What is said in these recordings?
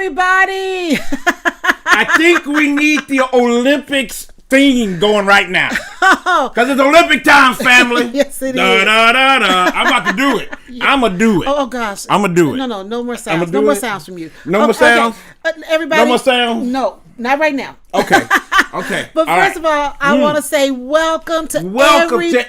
everybody. I think we need the Olympics theme going right now. Because it's Olympic time, family. Yes, it is. I'm about to do it. I'm going to do it. Oh, gosh. I'm going to do it. No more sounds. No more sounds from you. No more sounds? Okay. Everybody. No more sounds? No, not right now. Okay. But all first of all, I want to say welcome to everybody.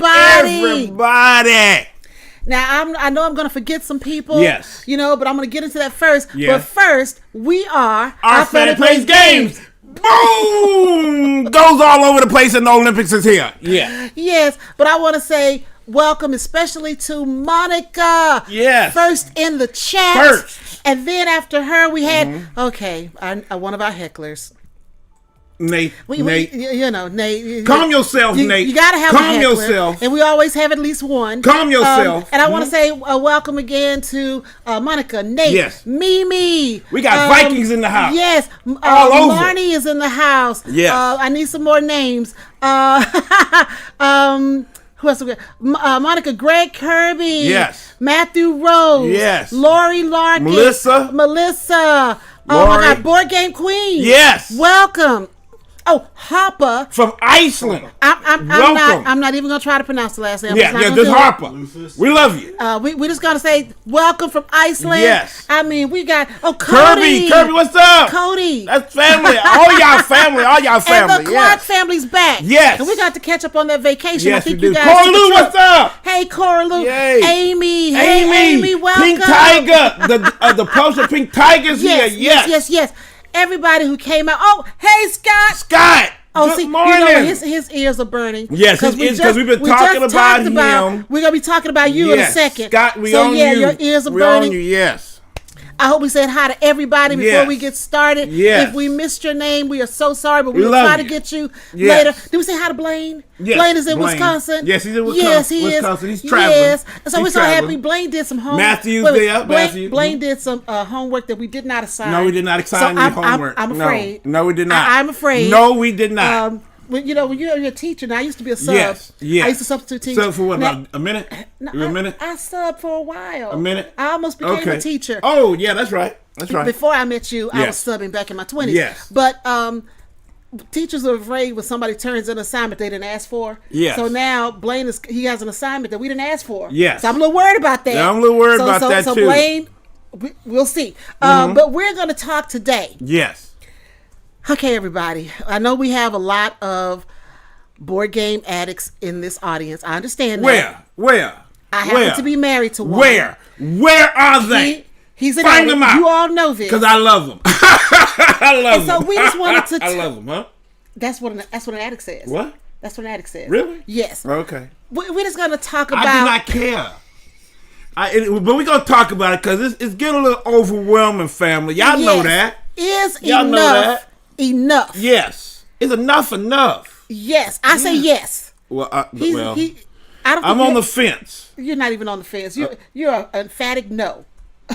Now, I know I'm going to forget some people. Yes. But I'm going to get into that first. Yes. But first, we are Our Family Plays Games. Boom! Goes all over the place and the Olympics is here. Yeah. Yes, but I want to say welcome especially to Monica. Yes. First in the chat. First. And then after her, we had, one of our hecklers. Nate. Nate. Calm yourself, Nate. You gotta have Calm a yourself. And we always have at least one. Calm yourself. And I want to say welcome again to Monica, Nate, yes. Mimi. We got Vikings in the house. Yes. All over. Marnie is in the house. Yes. I need some more names. Who else? Monica, Greg Kirby. Yes. Matthew Rose. Yes. Lori Larkin. Melissa. Oh my God, Board Game Queen. Yes. Welcome. Oh, Harper from Iceland. I'm not even gonna try to pronounce the last name. This Harper. We love you. We just gonna say welcome from Iceland. Yes. I mean, we got Cody. Kirby, what's up? Cody. That's family. All y'all family. And the Clark family's back. Yes. And we got to catch up on that vacation. Yes, I think we do. you guys. Coralou, what's up? Hey, Coralou. Yay. Amy. Hey, Amy. Welcome. Pink Tiger. The poster Pink Tiger's here. Yes. Everybody who came out. Oh, hey, Scott. Oh, good morning. His ears are burning. Yes, because we've been talking about him. We're going to be talking about you in a second. Scott, own you. Your ears are burning. Own you, yes. I hope we said hi to everybody before we get started. Yes. If we missed your name, we are so sorry, but we will try to get you later. Did we say hi to Blaine? Yes. Blaine is in Wisconsin. Yes, he's in Wisconsin. Yes, he Wisconsin. He's traveling. Yes. So we're so happy. Blaine did some homework. Matthew's there. Blaine did some homework that we did not assign. No, we did not assign any homework. I'm afraid. No, we did not. I'm afraid. No, we did not. When you're a teacher, now I used to be a sub. Yes. I used to substitute teach. Sub for what, about a minute? A minute? I subbed for a while. A minute? I almost became a teacher. Oh, yeah, that's right. Before I met you, I was subbing back in my 20s. Yes. But teachers are afraid when somebody turns in an assignment they didn't ask for. Yes. So now Blaine he has an assignment that we didn't ask for. Yes. So I'm a little worried about that. Yeah, I'm a little worried about that too. So Blaine, we'll see. But we're going to talk today. Yes. Okay, everybody. I know we have a lot of board game addicts in this audience. I understand that. Where? I happen to be married to one. Where are they? He's an Find addict. them out. You all know this. Because I love them. I love them. So we just wanted to. I love them, huh? That's what an addict says. What? That's what an addict says. Really? Yes. Okay. We're just going to talk about. I do not care. But we're going to talk about it because it's getting a little overwhelming, family. Y'all know that. Is Y'all enough know that. Enough? Yes. Is enough? Yes. I say yes. Well, I'm on the fence. You're not even on the fence. You're an emphatic no.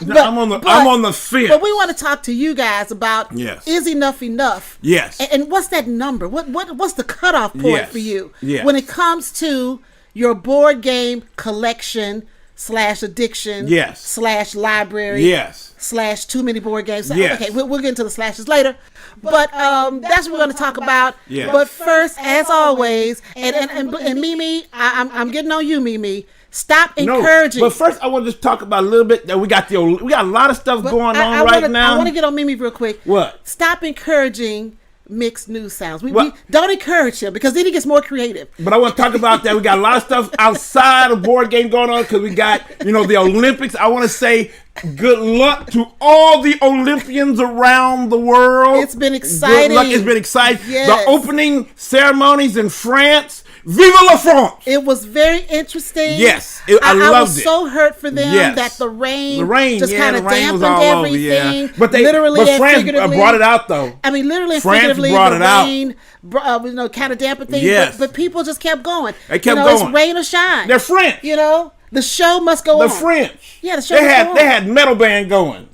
No, I'm on the fence. But we want to talk to you guys about is enough? Yes. And what's that number? What's the cutoff point for you when it comes to your board game collection / addiction / library / too many board games? Okay, we'll get into the slashes later. But that's what we're going to talk about. Yes. But first, as always, and Mimi, I'm getting on you, Mimi. Stop encouraging. But first, I want to just talk about a little bit that we got a lot of stuff going on right now. I want to get on Mimi real quick. What? Stop encouraging mixed news sounds. We don't encourage him because then he gets more creative. But I want to talk about that. We got a lot of stuff outside of board game going on because we got the Olympics. I want to say good luck to all the Olympians around the world. It's been exciting. Good luck. It's been exciting. Yes. The opening ceremonies in France. Vive la France! It was very interesting. Yes, I loved it. I was so hurt for them that the rain just kind of dampened everything. But France brought it out though. I mean, literally and France figuratively, brought the it rain, kind of dampened things. Yes. But people just kept going. They kept going. It's rain or shine. They're French. The show must go on. The French. Yeah, the show must go on. They had metal band going.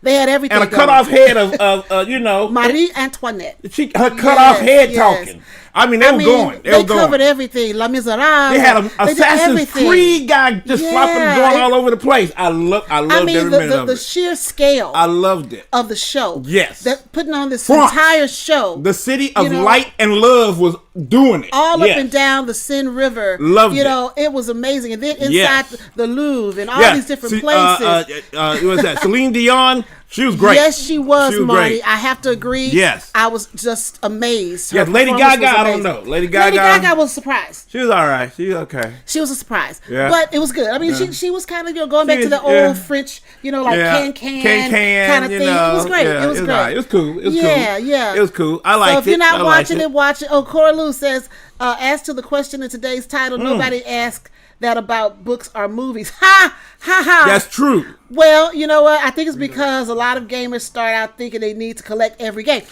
They had everything. And a cut off head of Marie Antoinette. Her cut off head talking. I mean, they were going. They covered everything. La Miserable. They had an Assassin's Creed guy just flopping and going all over the place. I loved every minute of it. The sheer scale. I loved it. Of the show. Yes. That putting on this entire show. The city of light and love was doing it. All up and down the Seine River. Loved it. It was amazing. And then inside the Louvre and all these different places. What was that? Celine Dion. She was great. Yes, she was, Marty. Great. I have to agree. Yes. I was just amazed. Yes, Lady Gaga, I don't know. Lady Gaga was surprised. She was all right. She was okay. She was a surprise. Yeah. But it was good. I mean, she was kind of going back to the old French, can kind of thing. It was great. It was great. Right. It was cool. It was cool. Yeah. It was cool. I liked it. So if you're not watching it, watch it. Oh, Cora Lou says, as to the question in today's title, nobody asked that about books or movies. Ha! Ha ha! That's true. Well, you know what? I think it's because a lot of gamers start out thinking they need to collect every game.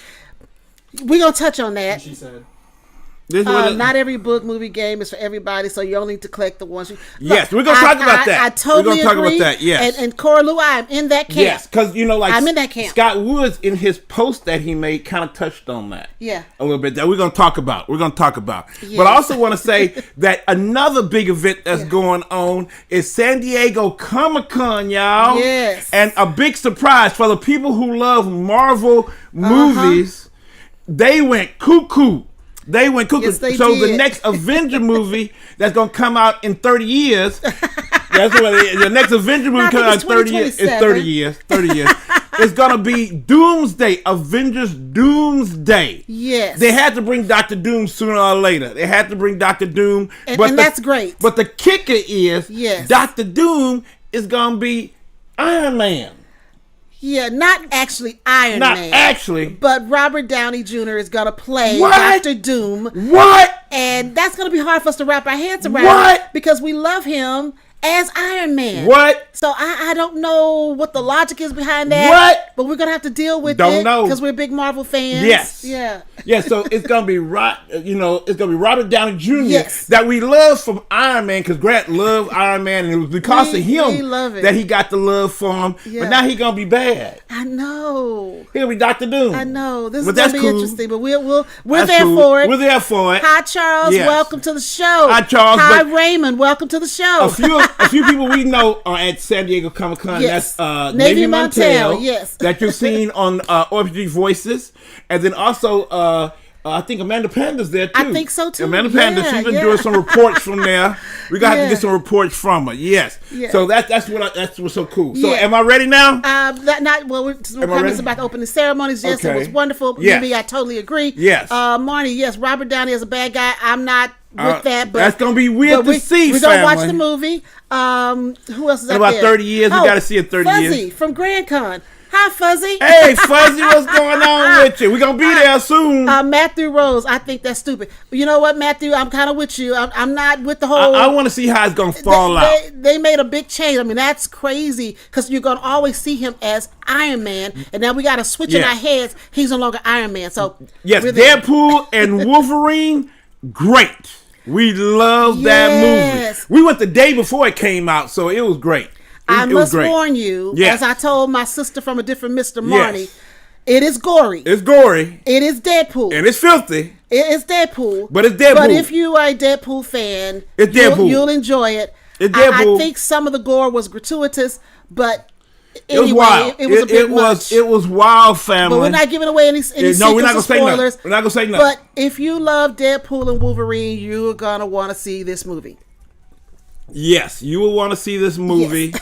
We're going to touch on that. She said. Not every book, movie, game is for everybody, so you only need to collect the ones. Yes, we're going to talk about that. I totally agree. We're going to talk about that, yes. And Cora Lou, I'm in that camp. Yes, because, I'm in that camp. Scott Woods, in his post that he made, kind of touched on that. Yeah. A little bit that we're going to talk about. Yes. But I also want to say that another big event that's going on is San Diego Comic-Con, y'all. Yes. And a big surprise for the people who love Marvel movies, they went cuckoo. Yes, they did. The next Avenger movie that's going to come out in 30 years. That's what it is. The next Avenger movie coming out in 30 years. It's 30 years. 30 years. It's going to be Doomsday. Avengers Doomsday. Yes. They had to bring Dr. Doom sooner or later. They had to bring Dr. Doom. And that's great. But the kicker is Dr. Doom is going to be Iron Man. Yeah, not actually Iron Man. Not actually. But Robert Downey Jr. is going to play Dr. Doom. What? And that's going to be hard for us to wrap our heads around. What? Because we love him as Iron Man. What? So I don't know what the logic is behind that. What? But we're going to have to deal with it. Don't know. Because we're big Marvel fans. Yes. Yeah. Yeah, so it's going to be it's going to be Robert Downey Jr. Yes. that we love from Iron Man, because Grant loved Iron Man, and it was because of him that he got the love for him. Yeah. But now he's going to be bad. I know. He'll be Dr. Doom. I know. This is going to be interesting, but we're there cool. for it. We're there for it. Hi, Charles. Yes. Welcome to the show. Hi, Charles. Hi, Raymond. Welcome to the show. A few people we know are at San Diego Comic-Con. Yes. That's Navy Montel. Yes. That you've seen on OFPG Voices. And then also... I think Amanda Panda's there too. I think so too. Amanda Panda, she's been doing some reports from there. We're gonna have to get some reports from her. Yes. Yeah. So that's what's so cool. So am I ready now? We're comments about the opening ceremonies. Yes, it was wonderful. Yes. Maybe I totally agree. Yes. Marnie, yes, Robert Downey is a bad guy. I'm not with that, but that's gonna be weird to see. We're gonna watch the movie. Who else is out there? In about 30 years, we gotta see it 30 years. Fuzzy from Grand Con. Hi, Fuzzy. Hey, Fuzzy, what's going on with you? We're going to be there soon. Matthew Rose, I think that's stupid. You know what, Matthew? I'm kind of with you. I'm not with the whole... I want to see how it's going to fall out. They made a big change. I mean, that's crazy, because you're going to always see him as Iron Man, and now we got to switch in our heads. He's no longer Iron Man, so... Yes, Deadpool and Wolverine, great. We love that movie. We went the day before it came out, so it was great. I must warn you, as I told my sister from a different Mr. Marnie, it is gory. It's gory. It is Deadpool. And it's filthy. It is Deadpool. But it's Deadpool. But if you are a Deadpool fan, you'll enjoy it. It's Deadpool. I think some of the gore was gratuitous, but anyway, it was wild. It was a bit much. It was wild, family. But we're not giving away any secrets or spoilers. We're not going to say nothing. But if you love Deadpool and Wolverine, you're going to want to see this movie. Yes, you will want to see this movie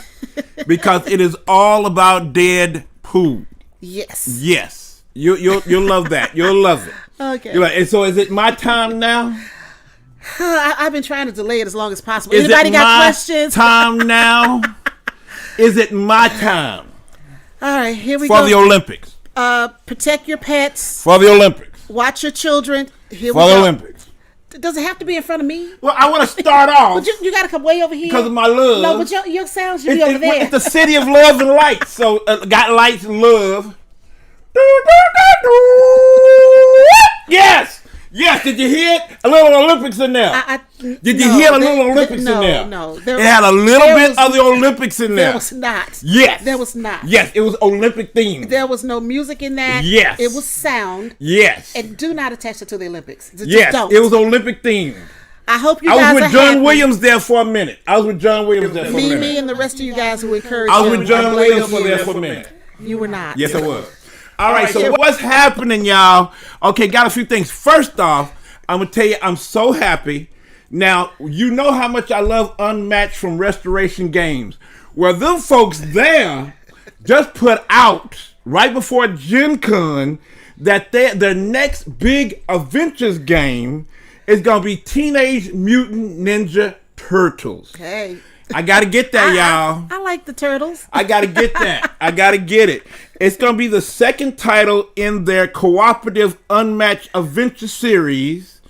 because it is all about Deadpool. Yes. Yes. You'll love that. You'll love it. Okay. And so is it my time now? I've been trying to delay it as long as possible. Anybody got questions? Time now? Is it my time? All right, here we go. For the Olympics. Protect your pets. For the Olympics. Watch your children. Here for we the go. Olympics. Does it have to be in front of me? Well, I want to start off. But you got to come way over here. Because of my love. No, but your sound should be over there. It's the city of love and light. So, got lights and love. Yes! Yes, did you hear it? A little Olympics in there. Did you hear a little Olympics in there? No. It had a little bit of the Olympics in there. There was not. Yes. There was not. Yes, it was Olympic themed. There was no music in that. Yes. It was sound. Yes. And do not attach it to the Olympics. Yes, don't. It was Olympic themed. I hope you guys I was with John happy. Williams there for a minute. Me and the rest of you guys who encouraged I was with John Williams there for a minute. You were not. Yes, I was. All right, so what's happening, y'all? Okay, got a few things. First off, I'm going to tell you I'm so happy. Now, you know how much I love Unmatched from Restoration Games. Well, them folks there just put out, right before Gen Con, that their next big Adventures game is going to be Teenage Mutant Ninja Turtles. Hey. I got to get that, y'all. I like the Turtles. I got to get that. I got to get it. It's going to be the second title in their cooperative Unmatched Adventure series.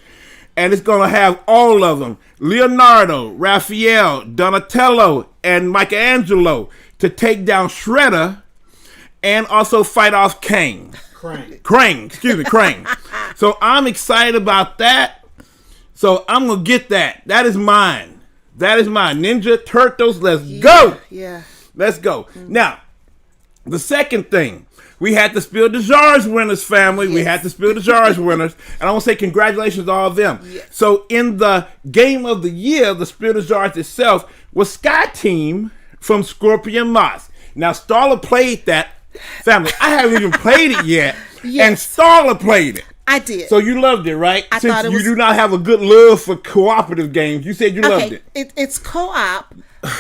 And it's going to have all of them. Leonardo, Raphael, Donatello, and Michelangelo to take down Shredder and also fight off Krang. So I'm excited about that. So I'm going to get that. That is mine. Ninja Turtles, let's go. Yeah. Let's go. Now, the second thing, we had the Spiel des Jahres winners, family. Yes. We had the Spiel des Jahres winners. And I want to say congratulations to all of them. Yes. So in the game of the year, the Spiel des Jahres itself was Sky Team from Scorpion Moss. Now, Starla played that. Family, I haven't even played it yet. Yes. And Starla played it. I did. So you loved it, right? I Since thought it was... you do not have a good love for cooperative games, you said you loved it. It's co-op.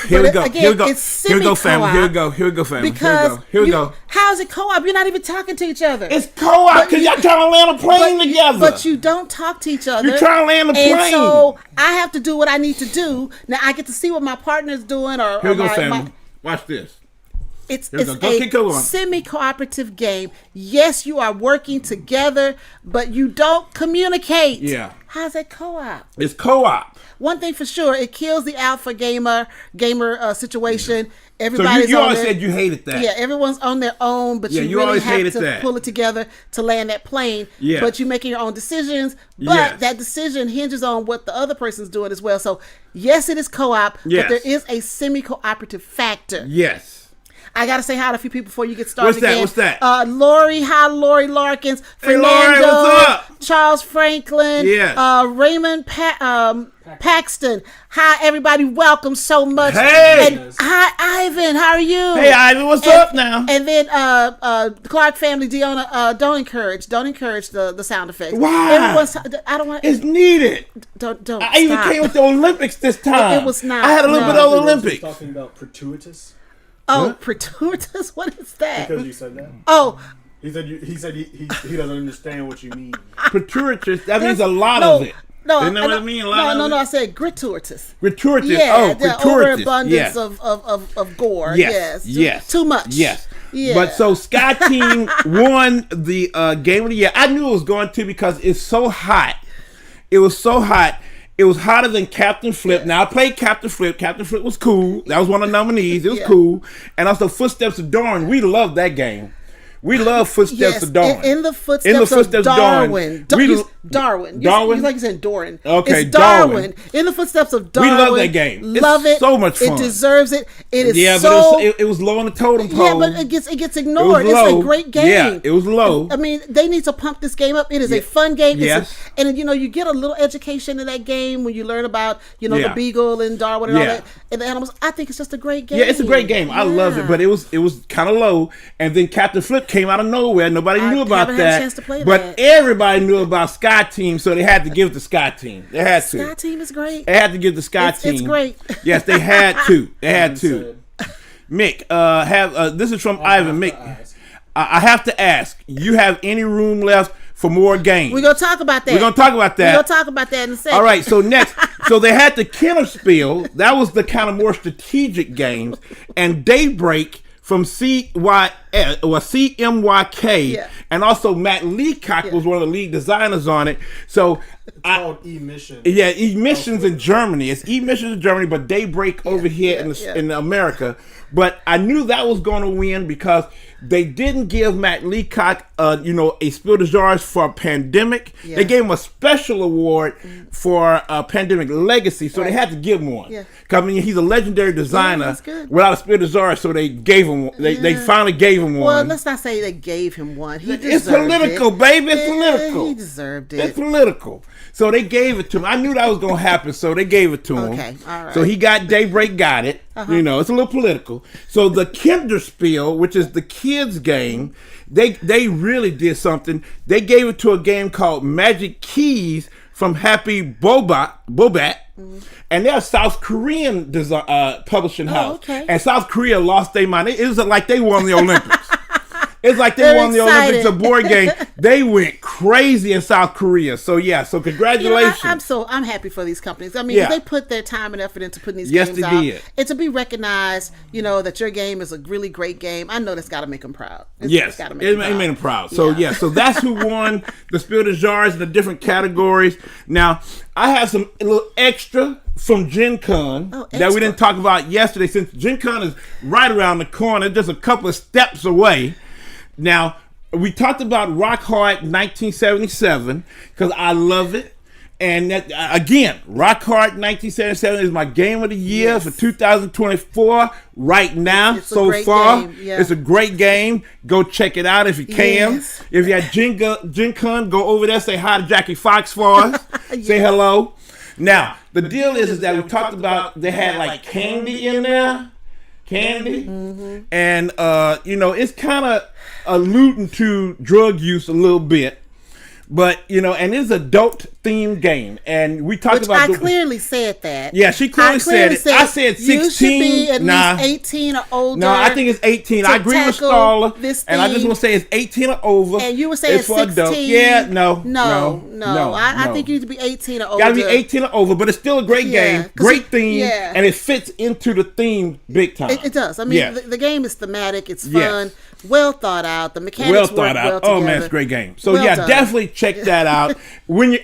Here we go. Again, Here we go. It's Here we go, family. Here we go, family. Because here we go. How's it co-op? You're not even talking to each other. It's co-op because y'all trying to land a plane together. But you don't talk to each other. You're trying to land a plane. And so I have to do what I need to do. Now I get to see what my partner's doing. Here we go, family. Watch this. It's a semi-cooperative game. Yes, you are working together, but you don't communicate. Yeah. How's that co-op? It's co-op. One thing for sure, it kills the alpha gamer situation. Everybody's so you always said you hated that. Yeah, everyone's on their own, but you really have to pull it together to land that plane. Yeah. But you're making your own decisions. But that decision hinges on what the other person's doing as well. So yes, it is co-op, but there is a semi-cooperative factor. Yes. I gotta say hi to a few people before you get started. What's that? Lori, hi, Lori Larkins, Fernando, Lori, what's up? Charles Franklin, Raymond Paxton. Hi, everybody. Welcome so much. Hey, and hi, Ivan. How are you? Hey, Ivan. What's up now? And then the Clark family, Deanna. Don't encourage the sound effects. Why? I don't want. It's needed. Don't. I even came with the Olympics this time. It was not. I had a little bit of the Olympics. Talking about gratuitous. Oh, gratuitous? What is that? Because you said that. Oh. He said he doesn't understand what you mean. Gratuitous, that means a lot of it. No, Isn't that what I mean? No, I said gratuitous. Gratuitous. Yeah, gratuitous. Overabundance of gore. Yes. Too much. Yes. Yeah. But so Sky Team won the game of the year. I knew it was going to because it's so hot. It was so hot. It was hotter than Captain Flip. Now, I played Captain Flip. Captain Flip was cool. That was one of the nominees. It was cool. And also Footsteps of Dawn. We love that game. We love Footsteps of Dawn. In the footsteps of Darwin. Darwin. You like you said Doran. Okay, it's Darwin. In the footsteps of Darwin. We love that game. Love it. So much fun. It deserves it. It is but it was low on the totem pole. Yeah, but it gets ignored. It's a great game. Yeah, it was low. I mean, they need to pump this game up. It is a fun game. Yes. And you get a little education in that game when you learn about, the beagle and Darwin and all that and the animals. I think it's just a great game. Yeah, it's a great game. I love it, but it was kind of low. And then Captain Flip came out of nowhere. Nobody knew about that. Had a chance to play but everybody knew about Sky Team, so they had to give it to Sky Team. They had to. Sky Team is great. They had to give the Sky Team. It's great. Yes, they had to. They had to. Mik, this is from Ivan. Mik, I have to ask, you have any room left for more games? We're going to talk about that. We're going to talk about that. We're going to talk about that in a second. All right, so next. So they had the Kenner Spiel. That was the kind of more strategic games. And Daybreak from CMYK, and also Matt Leacock was one of the lead designers on it. So It's called E-Missions. Yeah, E-Missions in Germany. It's E-Missions in Germany, but Daybreak over here in America. But I knew that was going to win because they didn't give Matt Leacock, a Spiel des Jahres for Pandemic. Yeah. They gave him a special award for Pandemic Legacy, so they had to give him one. Yeah. I mean, he's a legendary designer without a Spiel des Jahres, so they gave him. They finally gave him one. Well, let's not say they gave him one. It's political, baby. It's political. He deserved it. It's political. So they gave it to him. I knew that was going to happen, so they gave it to him. Okay, all right. So he got Daybreak, got it. It's a little political. So the Kinderspiel, which is the kids' game, they really did something. They gave it to a game called Magic Keys from Happy Bobat. And they're a South Korean publishing house. Okay. And South Korea lost their mind. It was like they won the Olympics. It's like they won the Olympics of board game. They went crazy in South Korea. So so congratulations. I'm happy for these companies. I mean, they put their time and effort into putting these games out. Did. And to be recognized, that your game is a really great game. I know that's got to make them proud. It made them proud. So so that's who won the Spiel des Jahres in the different categories. Now, I have a little extra from Gen Con that we didn't talk about yesterday, since Gen Con is right around the corner, just a couple of steps away. Now, we talked about Rock Hard 1977 because I love it. And that, again, Rock Hard 1977 is my game of the year for 2024 right now. It's so far. It's a great game. Go check it out if you can. Yes. If you're at Gen Con, go over there, say hi to Jackie Fox for us. Say hello. Now, the deal is that we talked about they had like candy in there. And it's kind of alluding to drug use a little bit, but and it's an adult themed game, and we talked about. I clearly said that. Yeah, she clearly said it. I said 16. You should be at least 18 or older. No, I think it's 18. I agree with Starla, and I just want to say it's 18 or over. And you were saying 16. Adult. Yeah, no. I think you need to be 18 or older. Got to be 18 or over, but it's still a great game, great theme, and it fits into the theme big time. It does. I mean, the game is thematic. It's fun. Well thought out. The mechanics work well together. Man, it's a great game. So definitely check that out when you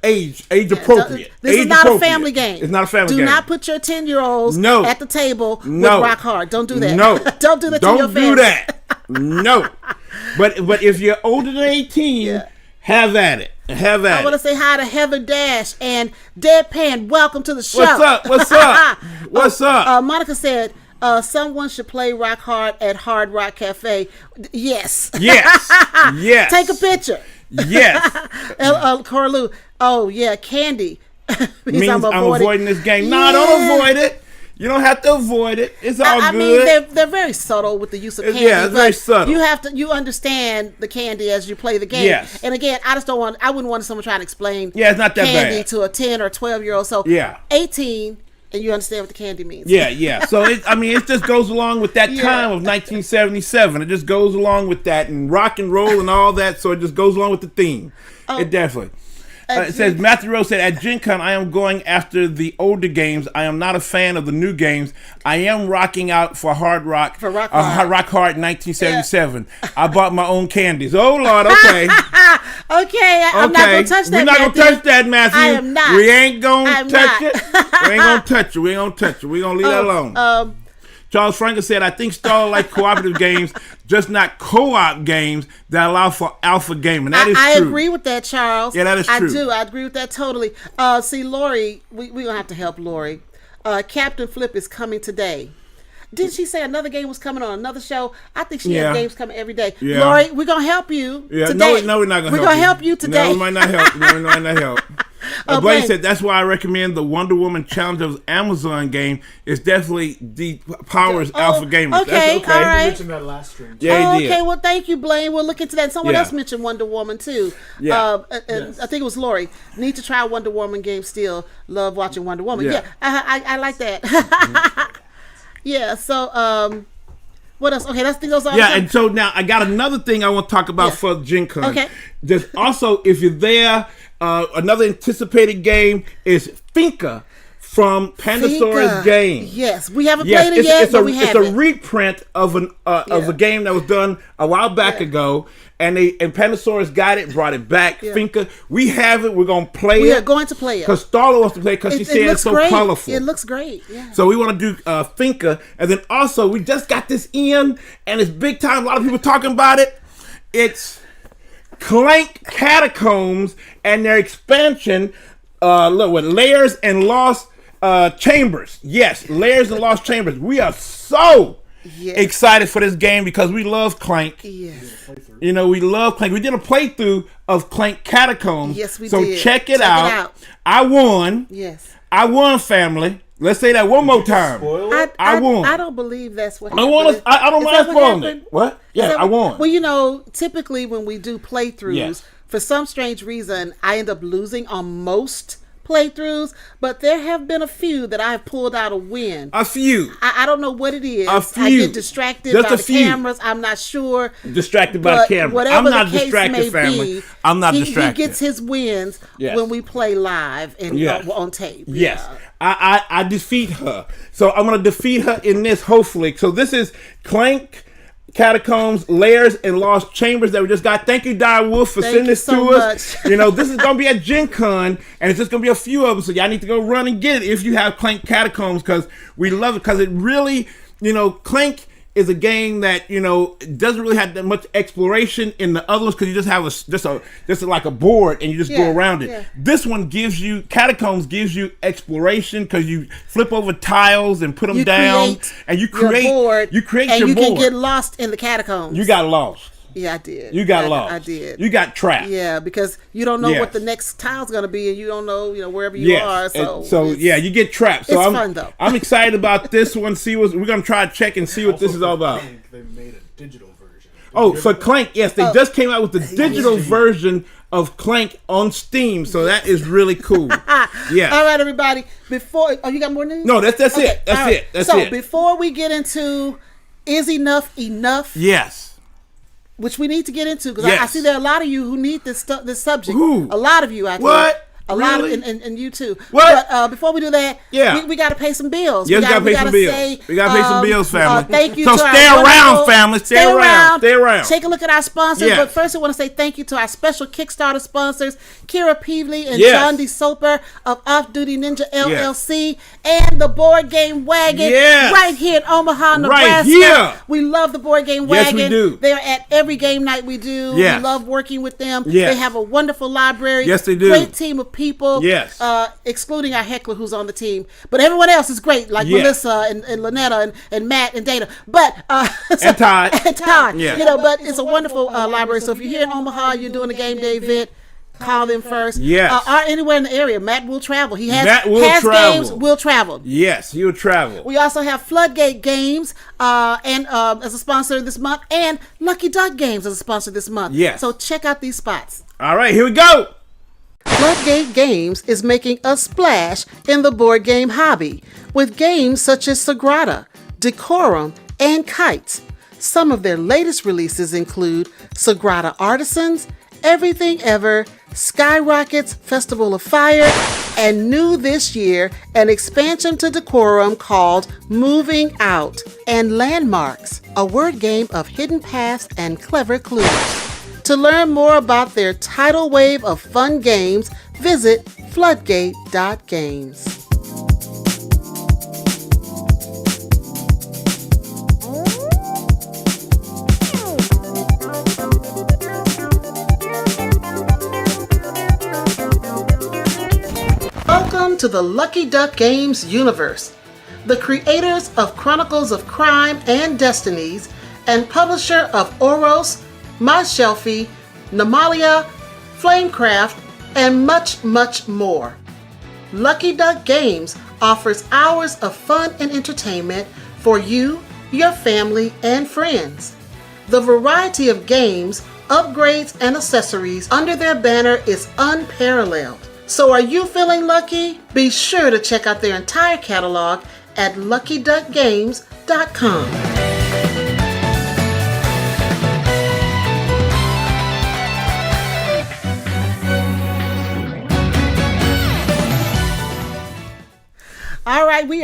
age appropriate. This is not a family game. It's not a family game. Do not put your 10-year-olds at the table with Rock Hard. Don't do that. No. Don't do that to your family. Don't do that. No. But if you're older than 18, have at it. I want to say hi to Heather Dash and Deadpan. Welcome to the show. What's up? Monica said, someone should play Rock Hard at Hard Rock Cafe. Yes. Yes. Take a picture. Yes. Corlew. Candy. means I'm avoiding this game. No, don't avoid it. You don't have to avoid it. It's all good. I mean, they're very subtle with the use of candy. Yeah, it's very subtle. You understand the candy as you play the game. Yes. And again, I wouldn't want someone trying to explain it's not that candy bad. to a 10 or 12-year-old. So 18, and you understand what the candy means. Yeah. So it just goes along with that time of 1977. It just goes along with that, and rock and roll and all that. So it just goes along with the theme. It definitely. It says, Matthew Rose said, at Gen Con, I am going after the older games. I am not a fan of the new games. I am rocking out for Hard Rock. For Rock Hard. Rock Hard 1977. Yeah. I bought my own candies. Oh, Lord, okay. I'm not going to touch that, We're not going to touch that, Matthew. I am not. We ain't going to touch it. We ain't going to touch it. We ain't going to touch it. We're going to leave that alone. Charles Franklin said, I think Starla like cooperative games, just not co-op games that allow for alpha gaming. That is true. I agree with that, Charles. Yeah, that is true. I do. I agree with that totally. See, Lori, we're going to have to help Lori. Captain Flip is coming today. Didn't she say another game was coming on another show? I think she has games coming every day. Yeah. Lori, we're going to help you today. No, we're not going to help you. We're going to help you today. No, we might not help. Blaine said, that's why I recommend the Wonder Woman Challenge of Amazon game. It's definitely powers alpha gamers. Okay, that's all right. You mentioned that last stream. Yeah, he did. Okay, well, thank you, Blaine. We'll look into that. Someone else mentioned Wonder Woman, too. Yeah. I think it was Lori. Need to try Wonder Woman game still. Love watching Wonder Woman. Yeah, I like that. Yeah, so... what else? Okay, those are. Yeah, and so now I got another thing I want to talk about for Gen Con. Okay. There's also, if you're there, another anticipated game is Finca from Pandasaurus Games. Yes, we haven't played it yet, but we have it. It's a reprint of a game that was done a while back ago, and Pandasaurus got it, brought it back. Finca, we have it. We're gonna play it. We are going to play it because Starla wants to play because she said it's so colorful. It looks great. Yeah. So we want to do Finca, and then also we just got this in, and it's big time. A lot of people talking about it. It's Clank Catacombs and their expansion. Look, with Layers and Lost Chambers. Yes, Layers and Lost Chambers. We are so excited for this game because we love Clank. Yes. You know, we love Clank. We did a playthrough of Clank Catacombs. Yes, we did. So check it out. I won. Yes. I won, family. Let's say that one more time. I won. I don't believe that's what happened. I don't know if I spoiled it. What? Yeah, I won. Well, you know, typically when we do playthroughs, for some strange reason, I end up losing on most playthroughs, but there have been a few that I have pulled out a win. A few. I don't know what it is. A few. I get distracted by the cameras. I'm not sure. Distracted by the camera. I'm not distracted, family. I'm not distracted. He gets his wins when we play live and on tape. Yes. I defeat her. So I'm going to defeat her in this, hopefully. So this is Clank Catacombs, Layers, and Lost Chambers that we just got. Thank you, Di Wolf, for sending this to us. You know, this is going to be at Gen Con, and it's just going to be a few of them, so y'all need to go run and get it if you have Clank Catacombs, because we love it, because it really, you know, Clank is a game that, you know, doesn't really have that much exploration in the other ones, because you just have just like a board and you just go around it. This one gives you, Catacombs gives you exploration, because you flip over tiles and put them down, and you create your board, and you can get lost in the catacombs. You got lost. Yeah, I did. You got lost. I did. You got trapped. Yeah, because you don't know what the next tile's going to be, and you don't know, wherever you are. So you get trapped. So it's fun though. I'm excited about this one. We're going to try to check and see what this is all about. They made a digital version. For Clank, yes, they just came out with the digital version of Clank on Steam, so that is really cool. Yeah. All right, everybody. Before you got more news? No, that's it. That's it. That's it. So before we get into is enough? Yes. Which we need to get into, because I see there are a lot of you who need this subject. Who? A lot of you, I think. What? A lot of, and you too. What? But before we do that, we got to pay some bills. Yes, we got to pay some bills. We got to pay some bills, family. Thank you. So stay around, family. Stay around. Take a look at our sponsors. Yes. But first, I want to say thank you to our special Kickstarter sponsors, Kira Peevely and John D. Soper of Off Duty Ninja LLC, and the Board Game Wagon right here in Omaha, Nebraska. Right here. We love the Board Game Wagon. Yes, we do. They are at every game night we do. Yes. We love working with them. Yes. They have a wonderful library. Yes, they do. Great team of people. Yes. Excluding our heckler who's on the team, but everyone else is great, like Melissa and Lynetta and Matt and Dana, but and Todd. Yeah. But it's a wonderful library. So if you're here in Omaha, you're doing a game day event, call them first. Yes. Or anywhere in the area, Matt will travel. He has games. Will travel. Yes, he will travel. We also have Floodgate Games and as a sponsor this month, and Lucky Duck Games as a sponsor this month. Yes. So check out these spots. All right, here we go. Floodgate Games is making a splash in the board game hobby with games such as Sagrada, Decorum, and Kites. Some of their latest releases include Sagrada Artisans, Everything Ever, Skyrockets, Festival of Fire, and new this year, an expansion to Decorum called Moving Out, and Landmarks, a word game of hidden paths and clever clues. To learn more about their tidal wave of fun games, visit floodgate.games. Welcome to the Lucky Duck Games universe. The creators of Chronicles of Crime and Destinies and publisher of Oros, My Shelfie, Namalia, Flamecraft, and much, much more. Lucky Duck Games offers hours of fun and entertainment for you, your family, and friends. The variety of games, upgrades, and accessories under their banner is unparalleled. So are you feeling lucky? Be sure to check out their entire catalog at luckyduckgames.com.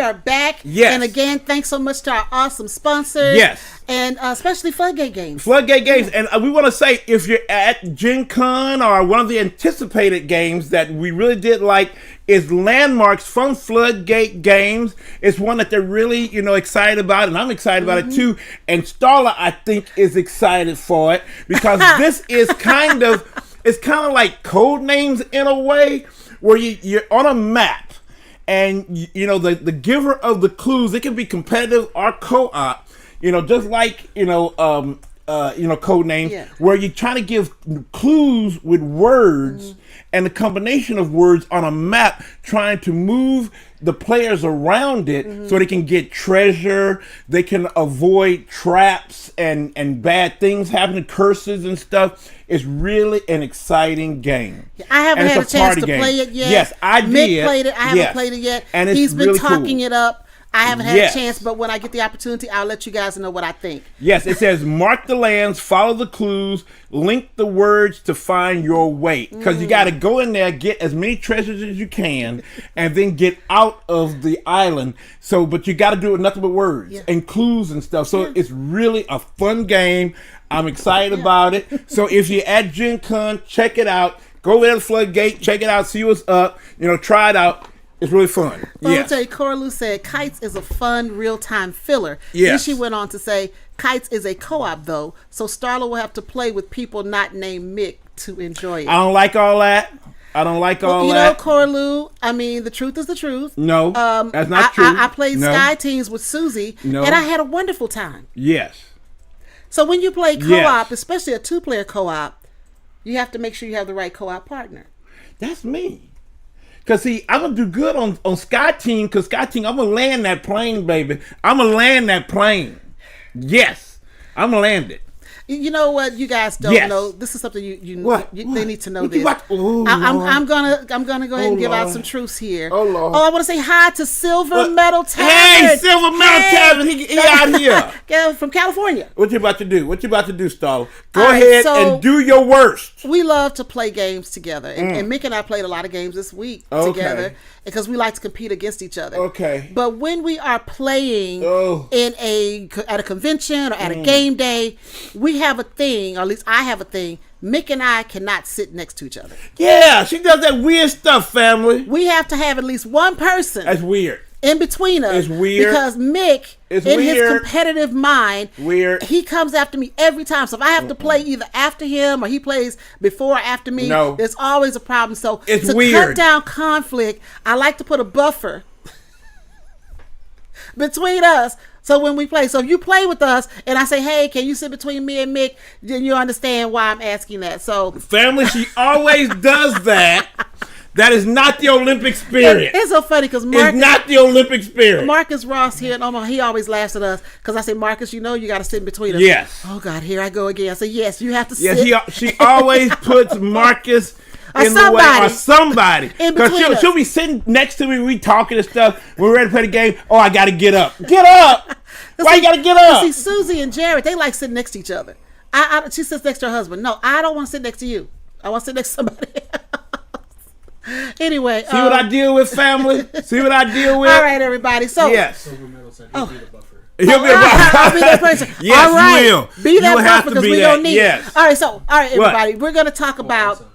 are back. Yes. And again, thanks so much to our awesome sponsors. Yes. And especially Floodgate Games. Floodgate Games. And we want to say, if you're at Gen Con or one of the anticipated games that we really did like is Landmarks from Floodgate Games. It's one that they're really, excited about, and I'm excited about it too. And Starla, I think, is excited for it because this is kind of like code names in a way where you're on a map. And the giver of the clues, it can be competitive or co-op. Just like code names, where you're trying to give clues with words and the combination of words on a map, trying to move the players around it so they can get treasure, they can avoid traps and bad things happening, curses and stuff. It's really an exciting game. I haven't had a chance to play it yet. Yes, I did. Mick played it. I haven't played it yet. And it's He's been really talking cool. it up. I haven't had a chance, but when I get the opportunity, I'll let you guys know what I think. Yes, it says mark the lands, follow the clues, link the words to find your way. Because you got to go in there, get as many treasures as you can, and then get out of the island. But you got to do it with nothing but words and clues and stuff. So it's really a fun game. I'm excited about it. So if you're at Gen Con, check it out. Go over to the Floodgate, check it out, see what's up. Try it out. It's really fun. I'll tell you, Coralou said Kites is a fun real-time filler. Yes. Then she went on to say Kites is a co-op though, so Starla will have to play with people not named Mick to enjoy it. I don't like all that. Coralou, I mean, the truth is the truth. No, that's not true. I played Sky Teams with Susie, and I had a wonderful time. Yes. So when you play co-op, especially a 2-player co-op, you have to make sure you have the right co-op partner. That's me. Because, see, I'm going to do good on Sky Team, because Sky Team, I'm going to land that plane, baby. I'm going to land that plane. Yes. I'm going to land it. You know what you guys don't know? This is something they need to know this. I'm gonna go ahead and give out some truths here. Oh Lord! I want to say hi to Silver Metal Tavern. Hey, Silver Metal Tavern, he out here from California. What you about to do? Starla? Go ahead and do your worst. We love to play games together, and Mick and I played a lot of games this week together because we like to compete against each other. Okay. But when we are playing at a convention or at a game day, we have a thing, or at least I have a thing. Mick and I cannot sit next to each other. Yeah, she does that weird stuff, family. We have to have at least one person. That's weird. In between us. It's weird. Because Mick, his competitive mind, he comes after me every time. So if I have to play either after him or he plays before or after me, there's always a problem. So to cut down conflict, I like to put a buffer between us. So when we play, so if you play with us and I say, hey, can you sit between me and Mick, then you understand why I'm asking that. So family, she always does that. That is not the Olympic spirit. It's so funny because it's not the Olympic spirit. Marcus Ross here in Omaha, he always laughs at us because I say, Marcus, you got to sit in between us. Yes. Oh God, here I go again. I say, yes, you have to sit. Yes, she always puts Marcus in the way, or somebody. Because she'll be sitting next to me, we talking and stuff. When we're ready to play the game. Oh, I got to get up. Get up. Why you got to get up? See, Susie and Jared, they like sitting next to each other. She sits next to her husband. No, I don't want to sit next to you. I want to sit next to somebody else. Anyway. See what I deal with, family? See what I deal with? All right, everybody. So. Yes. Silver Metal said he'll be the buffer. He'll be a buffer. I'll be that person. Yes, all right. you will. Be that buffer because we don't need it. All right, everybody. We're going to talk about...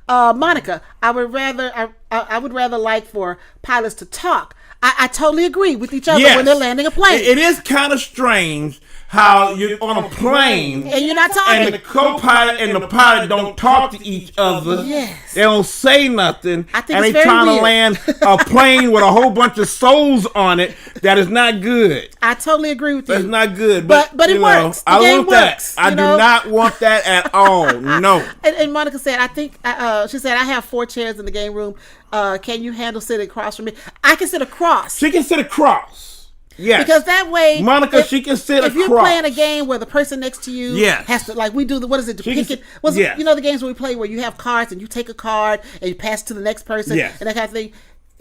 Monica, I would rather like for pilots to talk. I totally agree with each other when they're landing a plane. It is kind of strange how you're on a plane and you're not talking. And the co-pilot and the pilot don't talk to each other. Yes. They don't say nothing. I think and it's they trying weird. to land a plane with a whole bunch of souls on it. That is not good. I totally agree with you. That's not good. But it works. The game works. I do not want that at all. No. And Monica said, I think, she said, I have 4 chairs in the game room. Can you handle sitting across from me? I can sit across. She can sit across. Yes. Because that way, Monica, she can sit across. If you're playing a game where the person next to you has to, like we do, what is it, you know the games where we play where you have cards and you take a card and you pass it to the next person and that kind of thing.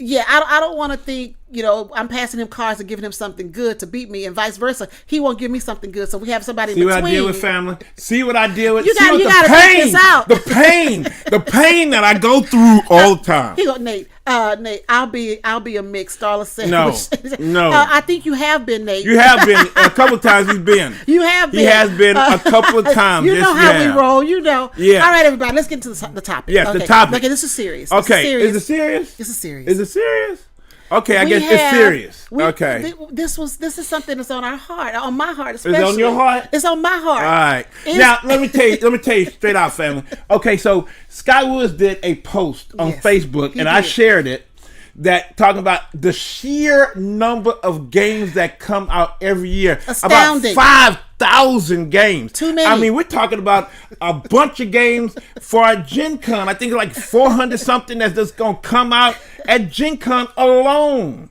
Yeah, I don't want to think, I'm passing him cards and giving him something good to beat me and vice versa. He won't give me something good, so we have somebody in between. See what I deal with, family? See what I deal with? You got to pain, this out. The pain that I go through all the time. He go, Nate, I'll be a Mik, Starla sandwich. No. I think you have been, Nate. You have been. A couple of times he's been. You have been. He has been a couple of times. You know how we roll, Yeah. All right, everybody, let's get to the topic. Yes, the topic. Okay, this is serious. Okay, is it serious? This is serious. Is it serious? Okay, I guess it's serious. Okay. This is something that's on our heart, on my heart especially. It's on your heart? It's on my heart. All right. Now, let me tell you straight out, family. Okay, so Sky Woods did a post on Facebook, and I shared it, that talking about the sheer number of games that come out every year. Astounding. About 5,000 games. Too many. I mean, we're talking about a bunch of games for our Gen Con. I think like 400 something that's just going to come out at Gen Con alone.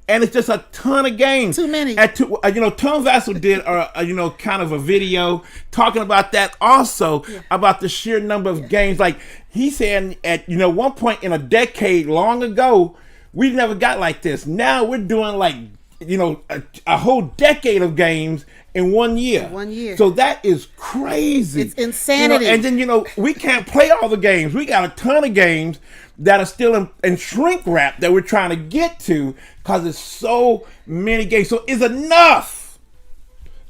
And it's just a ton of games. Too many. Tom Vassell did kind of a video talking about that also, about the sheer number of games. Like he said at one point in a decade long ago, we never got like this. Now we're doing like a whole decade of games in 1 year. 1 year. So that is crazy. It's insanity. And then we can't play all the games. We got a ton of games that are still in shrink wrap that we're trying to get to because there's so many games. So is enough.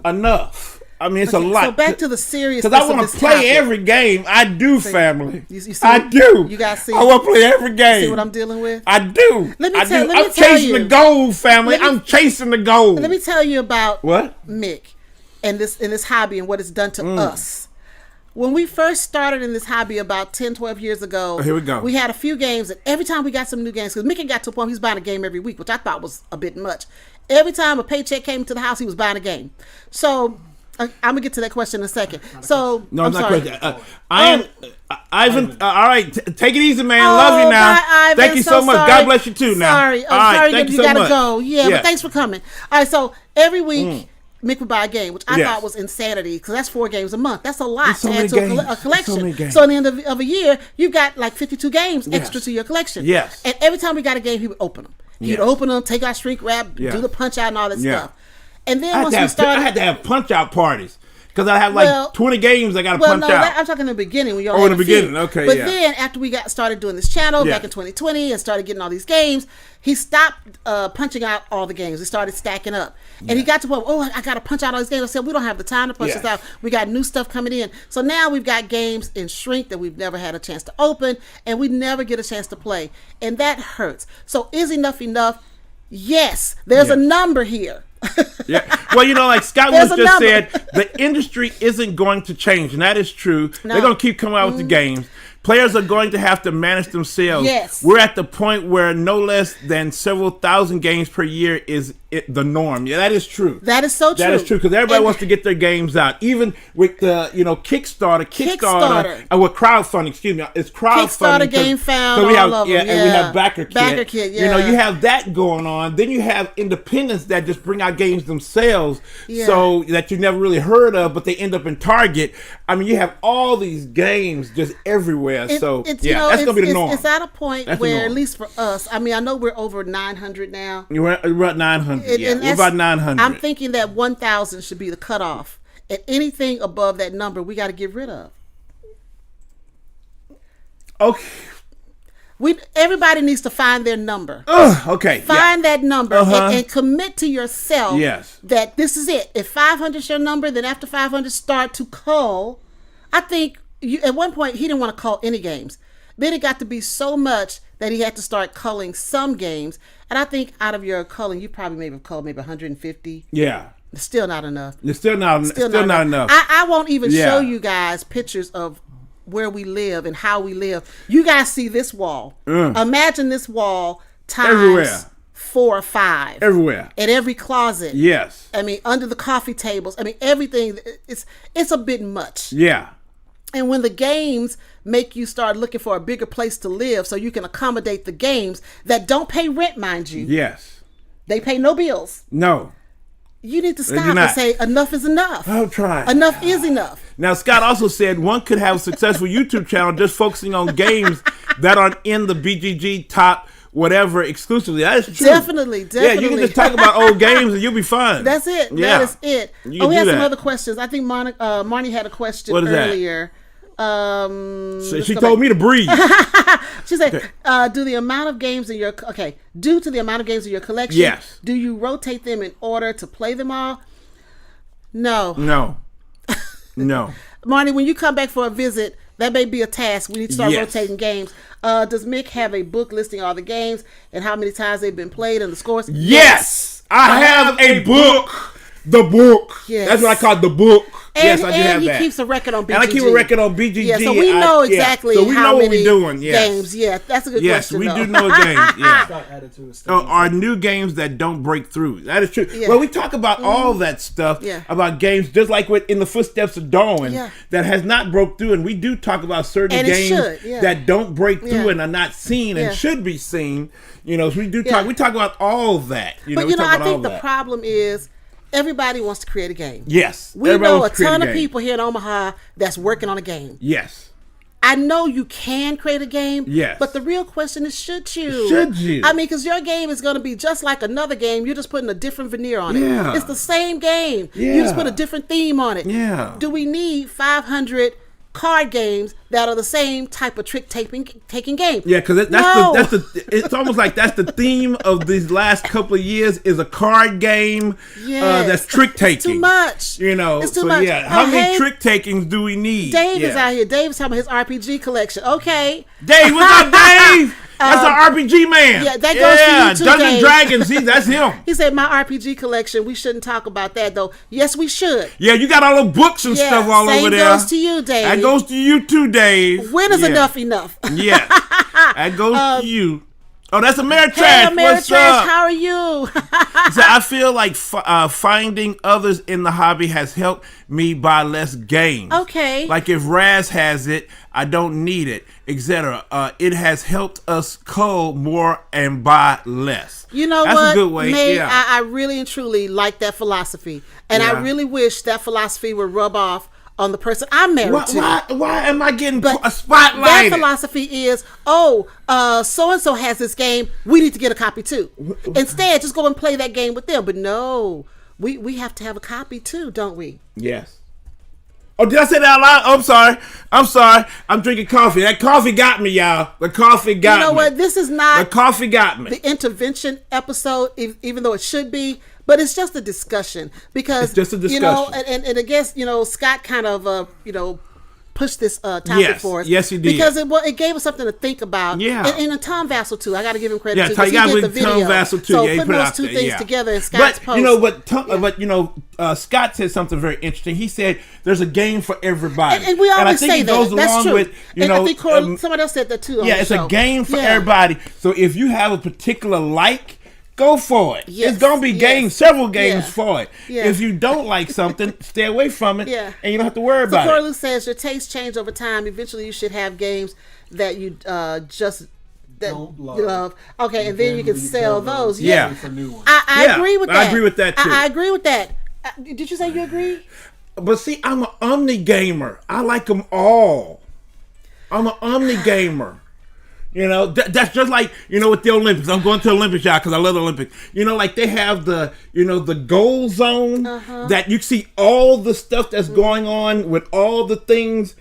I mean, it's a lot. So back to the seriousness. Because I want to play every game. I do, family. You see I do. You guys see. I want to play every game. See what I'm dealing with? I do. I'm chasing the goal, family. I'm chasing the goal. Let me tell you about Mik and this hobby and what it's done to us. When we first started in this hobby about 10, 12 years ago, here we go. We had a few games, and every time we got some new games, because Mickey got to a point he was buying a game every week, which I thought was a bit much. Every time a paycheck came to the house, he was buying a game. So I'm gonna get to that question in a second. So no, I'm not sorry. question. Ivan. All right, take it easy, man. Love you now. Bye, Ivan. Thank you so much. Sorry. God bless you too. Now. Sorry, thank you so gotta much. go. Yeah, but thanks for coming. All right, so every week. Mik would buy a game, which I thought was insanity because that's 4 games a month. That's a lot to add to a collection. So at the end of a year, you've got like 52 games extra to your collection. Yes. And every time we got a game, he would open them. He'd open them, take out shrink wrap, do the punch out and all that stuff. And then once we started, I had to have punch out parties. Because I have like 20 games I got to punch out. I'm talking in the beginning when you in the beginning, okay, But then after we started doing this channel back in 2020 and started getting all these games, he stopped punching out all the games. We started stacking up. And he got to the point, I got to punch out all these games. I said, we don't have the time to punch this out. We got new stuff coming in. So now we've got games in shrink that we've never had a chance to open, and we never get a chance to play. And that hurts. So is enough? Yes. There's a number here. Well, like Scott Woods just said, the industry isn't going to change, and that is true. No. They're going to keep coming out with the games. Players are going to have to manage themselves. Yes. We're at the point where no less than several thousand games per year is the norm. Yeah, that is true. That is so true. That is true because everybody wants to get their games out. Even with the Kickstarter, with crowdfunding. Excuse me, it's crowdfunding. Kickstarter, Game Found, so we have, all of them. and we have Backer Kit. You have that going on. Then you have independents that just bring out games themselves, so that you never really heard of, but they end up in Target. I mean, you have all these games just everywhere. That's gonna be the norm. It's at a point where, at least for us, I mean, I know we're over 900 now. We're at 900. We're about 900. I'm thinking that 1,000 should be the cutoff, and anything above that number, we got to get rid of. Okay. Everybody needs to find their number. Okay. Find that number and commit to yourself that this is it. If 500 is your number, then after 500, start to cull. I think at one point he didn't want to cull any games. Then it got to be so much that he had to start culling some games. And I think out of your culling, you probably maybe have culled maybe 150. Yeah. It's still not enough. It's still not enough. I won't even show you guys pictures of where we live and how we live. You guys see this wall. Imagine this wall times everywhere. 4 or 5. Everywhere. In every closet. Yes. I mean, under the coffee tables. I mean, everything. It's a bit much. Yeah. And when the games make you start looking for a bigger place to live so you can accommodate the games that don't pay rent, mind you. Yes. They pay no bills. No. You need to stop and say enough is enough. I'll try. Enough is enough. Now, Scott also said one could have a successful YouTube channel just focusing on games that are in the BGG top whatever exclusively. That is true. Definitely. Yeah, you can just talk about old games and you'll be fine. That's it. Yeah. That is it. We had some other questions. I think Marnie had a question earlier. So she told me to breathe. She said, due to the amount of games in your collection, yes. Do you rotate them in order to play them all? No. Marnie, when you come back for a visit, that may be a task. We need to start rotating games. Does Mik have a book listing all the games and how many times they've been played and the scores? Yes. I have a book. The book. Yes. That's what I call the book. And, yes, I do have that. And he keeps a record on BGG. And I keep a record on BGG. Yeah, so we know exactly so we how know many what we're doing. Yes. games. Yeah, that's a good question. Yes, we do know games. Yeah. Are new games that don't break through. That is true. Yeah. Well, we talk about all that stuff about games, just like with In the Footsteps of Dawn, that has not broke through. And we do talk about certain games that don't break through and are not seen and should be seen. You know, so we do talk. We talk about all that. But I think the problem is, everybody wants to create a game. Yes. We know a ton of people here in Omaha that's working on a game. Yes. I know you can create a game. Yes. But the real question is, should you? Should you? I mean, because your game is going to be just like another game. You're just putting a different veneer on it. Yeah. It's the same game. Yeah. You just put a different theme on it. Yeah. Do we need 500 card games that are the same type of trick-taking game? Yeah, because it's almost like that's the theme of these last couple of years is a card game that's trick-taking. Too much. You know, it's too much. Yeah, how many trick-takings do we need? Dave is out here. Dave's talking about his RPG collection. Okay. Dave, what's up, Dave? That's an RPG man. Yeah, that goes for you too, Dungeons & Dragons. See, that's him. He said, my RPG collection, we shouldn't talk about that, though. Yes, we should. Yeah, you got all the books and stuff all over there. That goes to you, Dave. That goes to you too, Dave. When is enough? Yeah. That goes to you. Oh, that's Ameritrash. Hey, What's up? How are you? So I feel like finding others in the hobby has helped me buy less games. Okay. Like if Raz has it, I don't need it, etc. It has helped us cull more and buy less. You know That's what? a good way. May, I really and truly like that philosophy. And I really wish that philosophy would rub off on the person I'm married to. Why am I getting a spotlight? That philosophy is, so-and-so has this game, we need to get a copy too. Instead, just go and play that game with them. But no, we have to have a copy too, don't we? Yes. Oh, did I say that out loud? Oh, I'm sorry. I'm drinking coffee. That coffee got me, y'all. The coffee got me. You know what? This is not the coffee got me. The intervention episode, even though it should be. But it's just a discussion because, it's just a discussion. You know, and I guess, Scott kind of, pushed this topic for us. Yes, he did. Because it gave us something to think about. Yeah. And Tom Vassell, too. I got to give him credit, too. Yeah, he did the video. Tom Vassell, too. So he putting put those two things together in Scott's post. Scott said something very interesting. He said there's a game for everybody. And we always say that. Goes That's along true. With, I think somebody else said that, too. Yeah, it's a game for everybody. So if you have a particular go for it. Yes, it's going to be several games for it. Yeah. If you don't like something, stay away from it, and you don't have to worry about it. Corley says, your tastes change over time. Eventually, you should have games that you don't love. Okay, and then you can sell those. Yeah. I agree with that. I agree with that, too. I agree with that. Did you say you agree? But see, I'm an omni gamer. I like them all. I'm an omni gamer. That's just like, with the Olympics. I'm going to the Olympics, y'all, because I love the Olympics. Like they have the goal zone that you see all the stuff that's going on with all the things,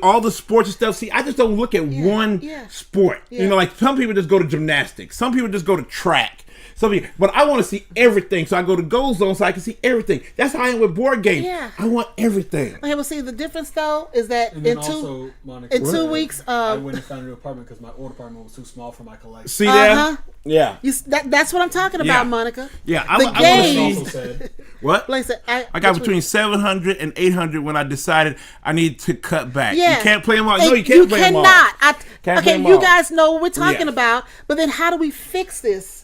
all the sports and stuff. See, I just don't look at one sport. Like some people just go to gymnastics. Some people just go to track. But I want to see everything, so I go to Goal Zone so I can see everything. That's how I am with board games. Yeah. I want everything. Okay, well, see, the difference, though, is that in 2 weeks... I went and found a new apartment because my old apartment was too small for my collection. See that? Yeah. That's what I'm talking about, Monica. Yeah. What? Like I got between 700 and 800 when I decided I need to cut back. Yeah. You can't play them all. No, you can't play them all. You guys know what we're talking about, but then how do we fix this?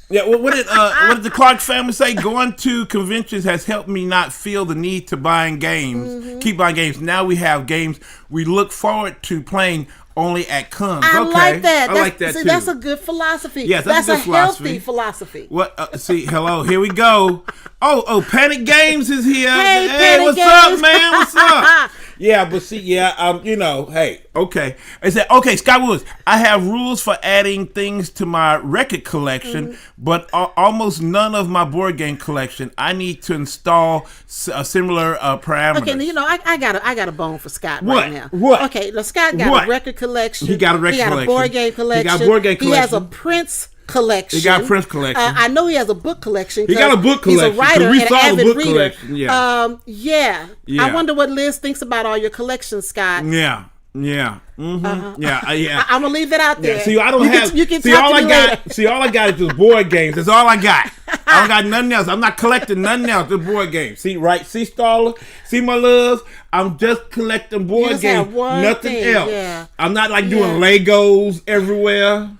Yeah, what did the Clark family say? Going to conventions has helped me not feel the need to buying games, keep buying games. Now we have games we look forward to playing only at cons. I like that. I like that too. That's a good philosophy. Yes, that's a good philosophy. Healthy philosophy. What? Hello, here we go. Oh, Panic Games is here. Hey, what's Games. up, man? What's up? Yeah, but see, hey, okay. I said, okay, Scott Woods, I have rules for adding things to my record collection, but almost none of my board game collection. I need to install similar parameters. Okay, I got a bone for Scott What? right now. What? Okay, now Scott got a record collection. He got a record collection. He got a board game collection. He got a board game collection. He has a Prince collection. He got a Prince collection. I know he has a book collection. He got a book collection. He's a writer and an avid reader. Collection. Yeah. Yeah. I wonder what Liz thinks about all your collections, Scott. Yeah. Mm-hmm. Yeah. I'm gonna leave that out there. Yeah. See, I don't have. You can see, talk all to I me got. later. See, all I got is just board games. That's all I got. I don't got nothing else. I'm not collecting nothing else. Just board games. See, right? See, Starla. See, my loves. I'm just collecting board games. Nothing else. Yeah. I'm not like doing Legos everywhere.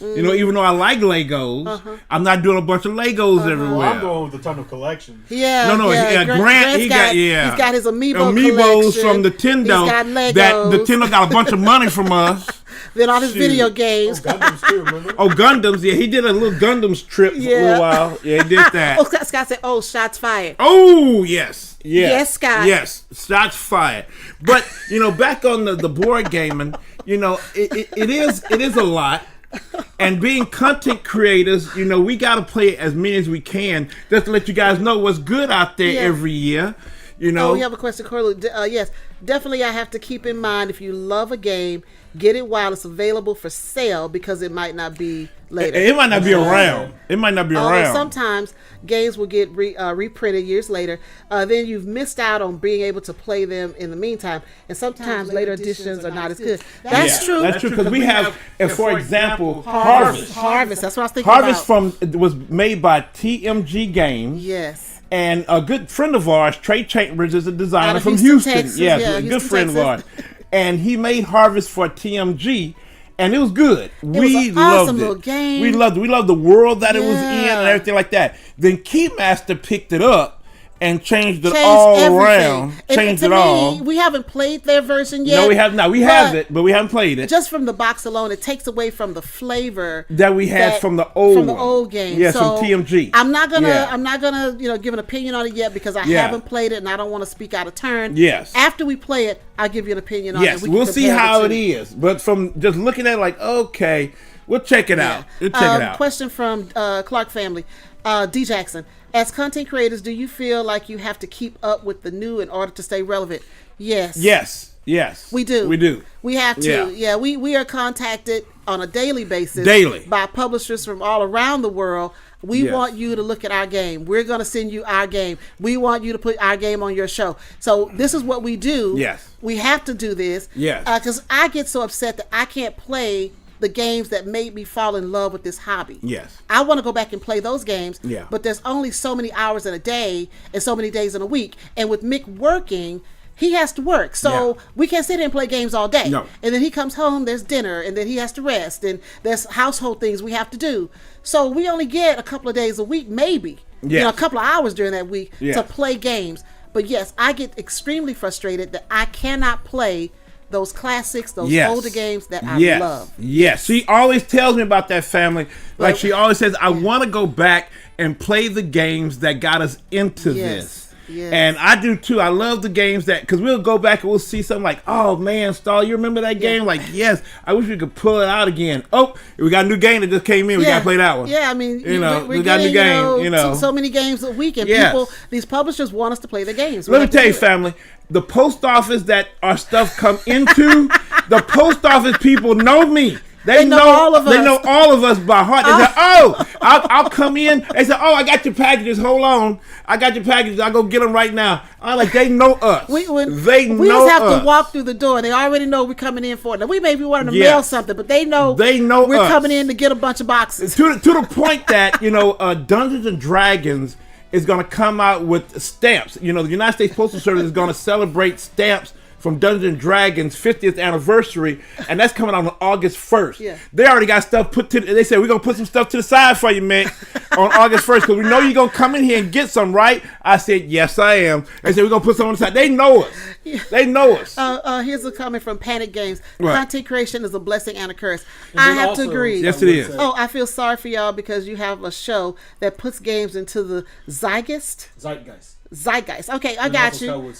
You know, even though I like Legos, I'm not doing a bunch of Legos everywhere. Well, I'm going with a ton of collections. Yeah. Grant, he's got his Amiibos collection. From Nintendo. He's got Legos. That Nintendo got a bunch of money from us. Then all his video games. Oh, Gundams too, remember? Oh, Gundams, yeah. He did a little Gundams trip for a little while. Yeah, he did that. Scott said, shots fired. Oh, yes. Yes, Scott. Yes, shots fired. But, back on the board gaming, it is a lot. And being content creators, we got to play as many as we can just to let you guys know what's good out there every year. Oh, we have a question, Corley. Yes, definitely I have to keep in mind, if you love a game, get it while it's available for sale, because it might not be later. It might not be around. It might not be around. Sometimes games will get reprinted years later. Then you've missed out on being able to play them in the meantime. And sometimes later editions are not as good. That's true. That's true, because we have, for example, Harvest. Harvest, that's what I was thinking Harvest was made by TMG Games. Yes. And a good friend of ours, Trey Chambers, is a designer from Houston, Houston. Texas. A good friend of ours. And he made Harvest for TMG, and it was good. We loved it. Little game. We loved it. We loved the world that it was in and everything like that. Then Keymaster picked it up and changed it all around. Changed it all. We haven't played their version yet. No, we have not. We have it, but we haven't played it. Just from the box alone, it takes away from the flavor that we had from the old game. Yes, from TMG. I'm not gonna give an opinion on it yet, because I haven't played it and I don't want to speak out of turn. Yes. After we play it, I'll give you an opinion on it. Yes, we'll see how it is. But from just looking at it, like, okay, we'll check it out. We'll check it out. Question from Clark family. D. Jackson, as content creators, do you feel like you have to keep up with the new in order to stay relevant? Yes. Yes. We do. We have to. Yeah. We are contacted on a daily basis by publishers from all around the world. We want you to look at our game. We're going to send you our game. We want you to put our game on your show. So this is what we do. Yes. We have to do this. Yes. Because I get so upset that I can't play the games that made me fall in love with this hobby. Yes. I want to go back and play those games. Yeah. But there's only so many hours in a day and so many days in a week. And with Mik working, he has to work. So we can't sit here and play games all day. No. And then he comes home, there's dinner, and then he has to rest, and there's household things we have to do. So we only get a couple of days a week, maybe. A couple of hours during that week to play games. But yes, I get extremely frustrated that I cannot play those classics, those older games that I love. Yes. She always tells me about that, family. Like, she always says, I want to go back and play the games that got us into this. Yes. And I do too. I love the games that, because we'll go back and we'll see something like, oh man, Starla, you remember that game? Like, yes, I wish we could pull it out again. Oh, we got a new game that just came in. We got to play that one. Yeah, I mean, we got a new game. So many games a week, and these publishers want us to play the games. Let me tell you, family, the post office that our stuff come into, the post office people know me. They know all of us. They know all of us by heart. They say, "Oh, I'll come in." They say, "Oh, I got your packages. Hold on, I got your packages. I'll go get them right now." I'm like, they know us. We just have to walk through the door. They already know we're coming in for it. Now, we may be wanting to mail something, but they know we're coming in to get a bunch of boxes. To the point that Dungeons and Dragons is going to come out with stamps. The United States Postal Service is going to celebrate stamps from Dungeons and Dragons 50th anniversary, and that's coming out on August 1st. Yeah. They already got stuff they said, we're going to put some stuff to the side for you, Mick, on August 1st, because we know you're going to come in here and get some, right? I said, yes, I am. They said, we're going to put some on the side. They know us. Yeah. They know us. Here's a comment from Panic Games. Right. Content creation is a blessing and a curse. I have to agree. Yes, it is. Oh, I feel sorry for y'all because you have a show that puts games into the zeitgeist. Zeitgeist. Okay, I got you.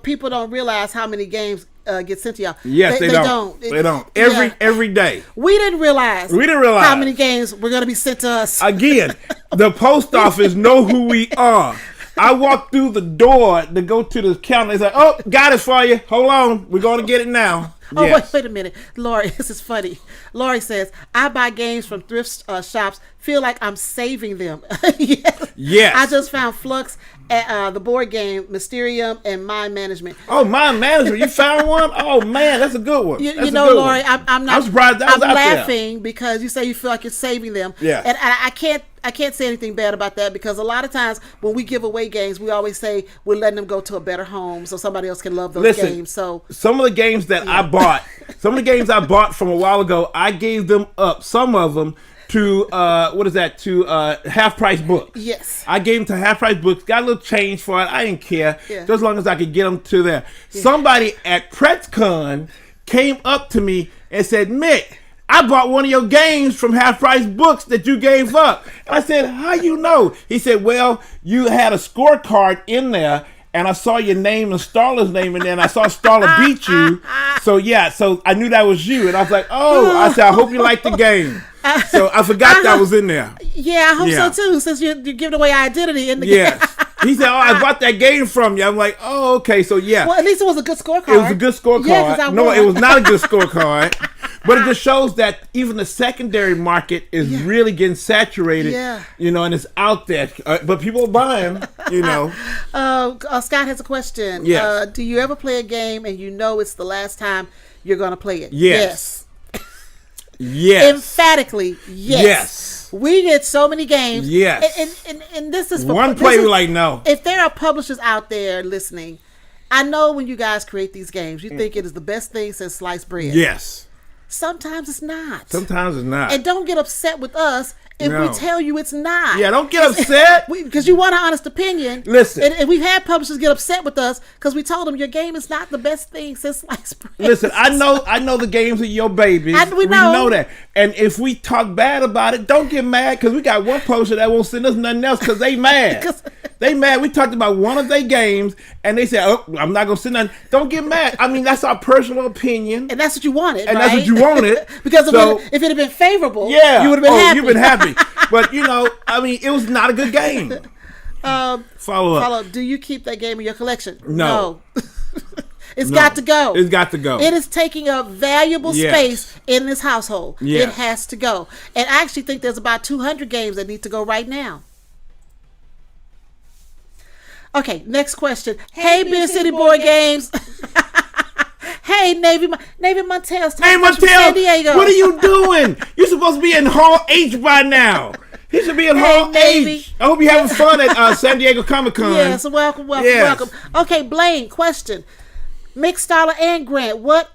People don't realize how many games get sent to y'all. Yes, they don't. They don't. Every day. We didn't realize how many games were going to be sent to us. Again, the post office know who we are. I walked through the door to go to the counter. They said, "Oh, got it for you. Hold on, we're going to get it now." Oh, yes. wait a minute. Lori, this is funny. Lori says, I buy games from thrift shops, feel like I'm saving them. Yes. I just found Flux, the board game, Mysterium, and Mind Management. Oh, Mind Management. You found one? Oh, man, that's a good one. You know, Lori, I'm surprised that was I'm out laughing there. Because you say you feel like you're saving them. Yeah. And I can't say anything bad about that because a lot of times when we give away games, we always say we're letting them go to a better home so somebody else can love those games. So some of the games that I bought, from a while ago, I gave them up. Some of them to half price books. Yes. I gave them to half price books. Got a little change for it. I didn't care, just as long as I could get them to there. Yeah. Somebody at PretzCon came up to me and said, "Mick, I bought one of your games from Half Price Books that you gave up." And I said, "How you know?" He said, "Well, you had a scorecard in there, and I saw your name and Starla's name in there, and I saw Starla beat you. So I knew that was you." And I was like, "Oh," I said, "I hope you liked the game." So I forgot that was in there. Yeah, I hope so too, since you're giving away identity in the game. He said, "Oh, I bought that game from you." I'm like, "Oh, okay." So yeah. Well, at least it was a good scorecard. It was a good scorecard. Yeah, no, it was not a good scorecard. But it just shows that even the secondary market is really getting saturated, and it's out there. But people are buying, Scott has a question. Yes. Do you ever play a game and you know it's the last time you're going to play it? Yes. Yes. Emphatically, yes. We get so many games. Yes. And this is for one play. We're like, no. If there are publishers out there listening, I know when you guys create these games, you think it is the best thing since sliced bread. Yes. Sometimes it's not. Sometimes it's not. And don't get upset with us if we tell you it's not. Yeah, don't get upset. Because you want an honest opinion. Listen. And we've had publishers get upset with us because we told them your game is not the best thing since sliced bread. Listen, I know the games are your babies. We know that. And if we talk bad about it, don't get mad because we got one publisher that won't send us nothing else because they mad. They mad. We talked about one of their games and they said, "Oh, I'm not going to send nothing." Don't get mad. I mean, that's our personal opinion. And that's what you wanted, and that's what you wanted. Because if it had been favorable, you would have been happy. You've been happy. But, I mean, it was not a good game. Follow up. Do you keep that game in your collection? No. It's got to go. It's got to go. It is taking up valuable space in this household. Yes. It has to go. And I actually think there's about 200 games that need to go right now. Okay, next question. Hey, Beer City Board Games. Hey, Navy Montel. Hey, Montel. San Diego. What are you doing? You're supposed to be in Hall H by now. He should be in Hall H. I hope you're having fun at San Diego Comic-Con. Yes, welcome. Okay, Blaine, question. Mik, Starla, and Grant, what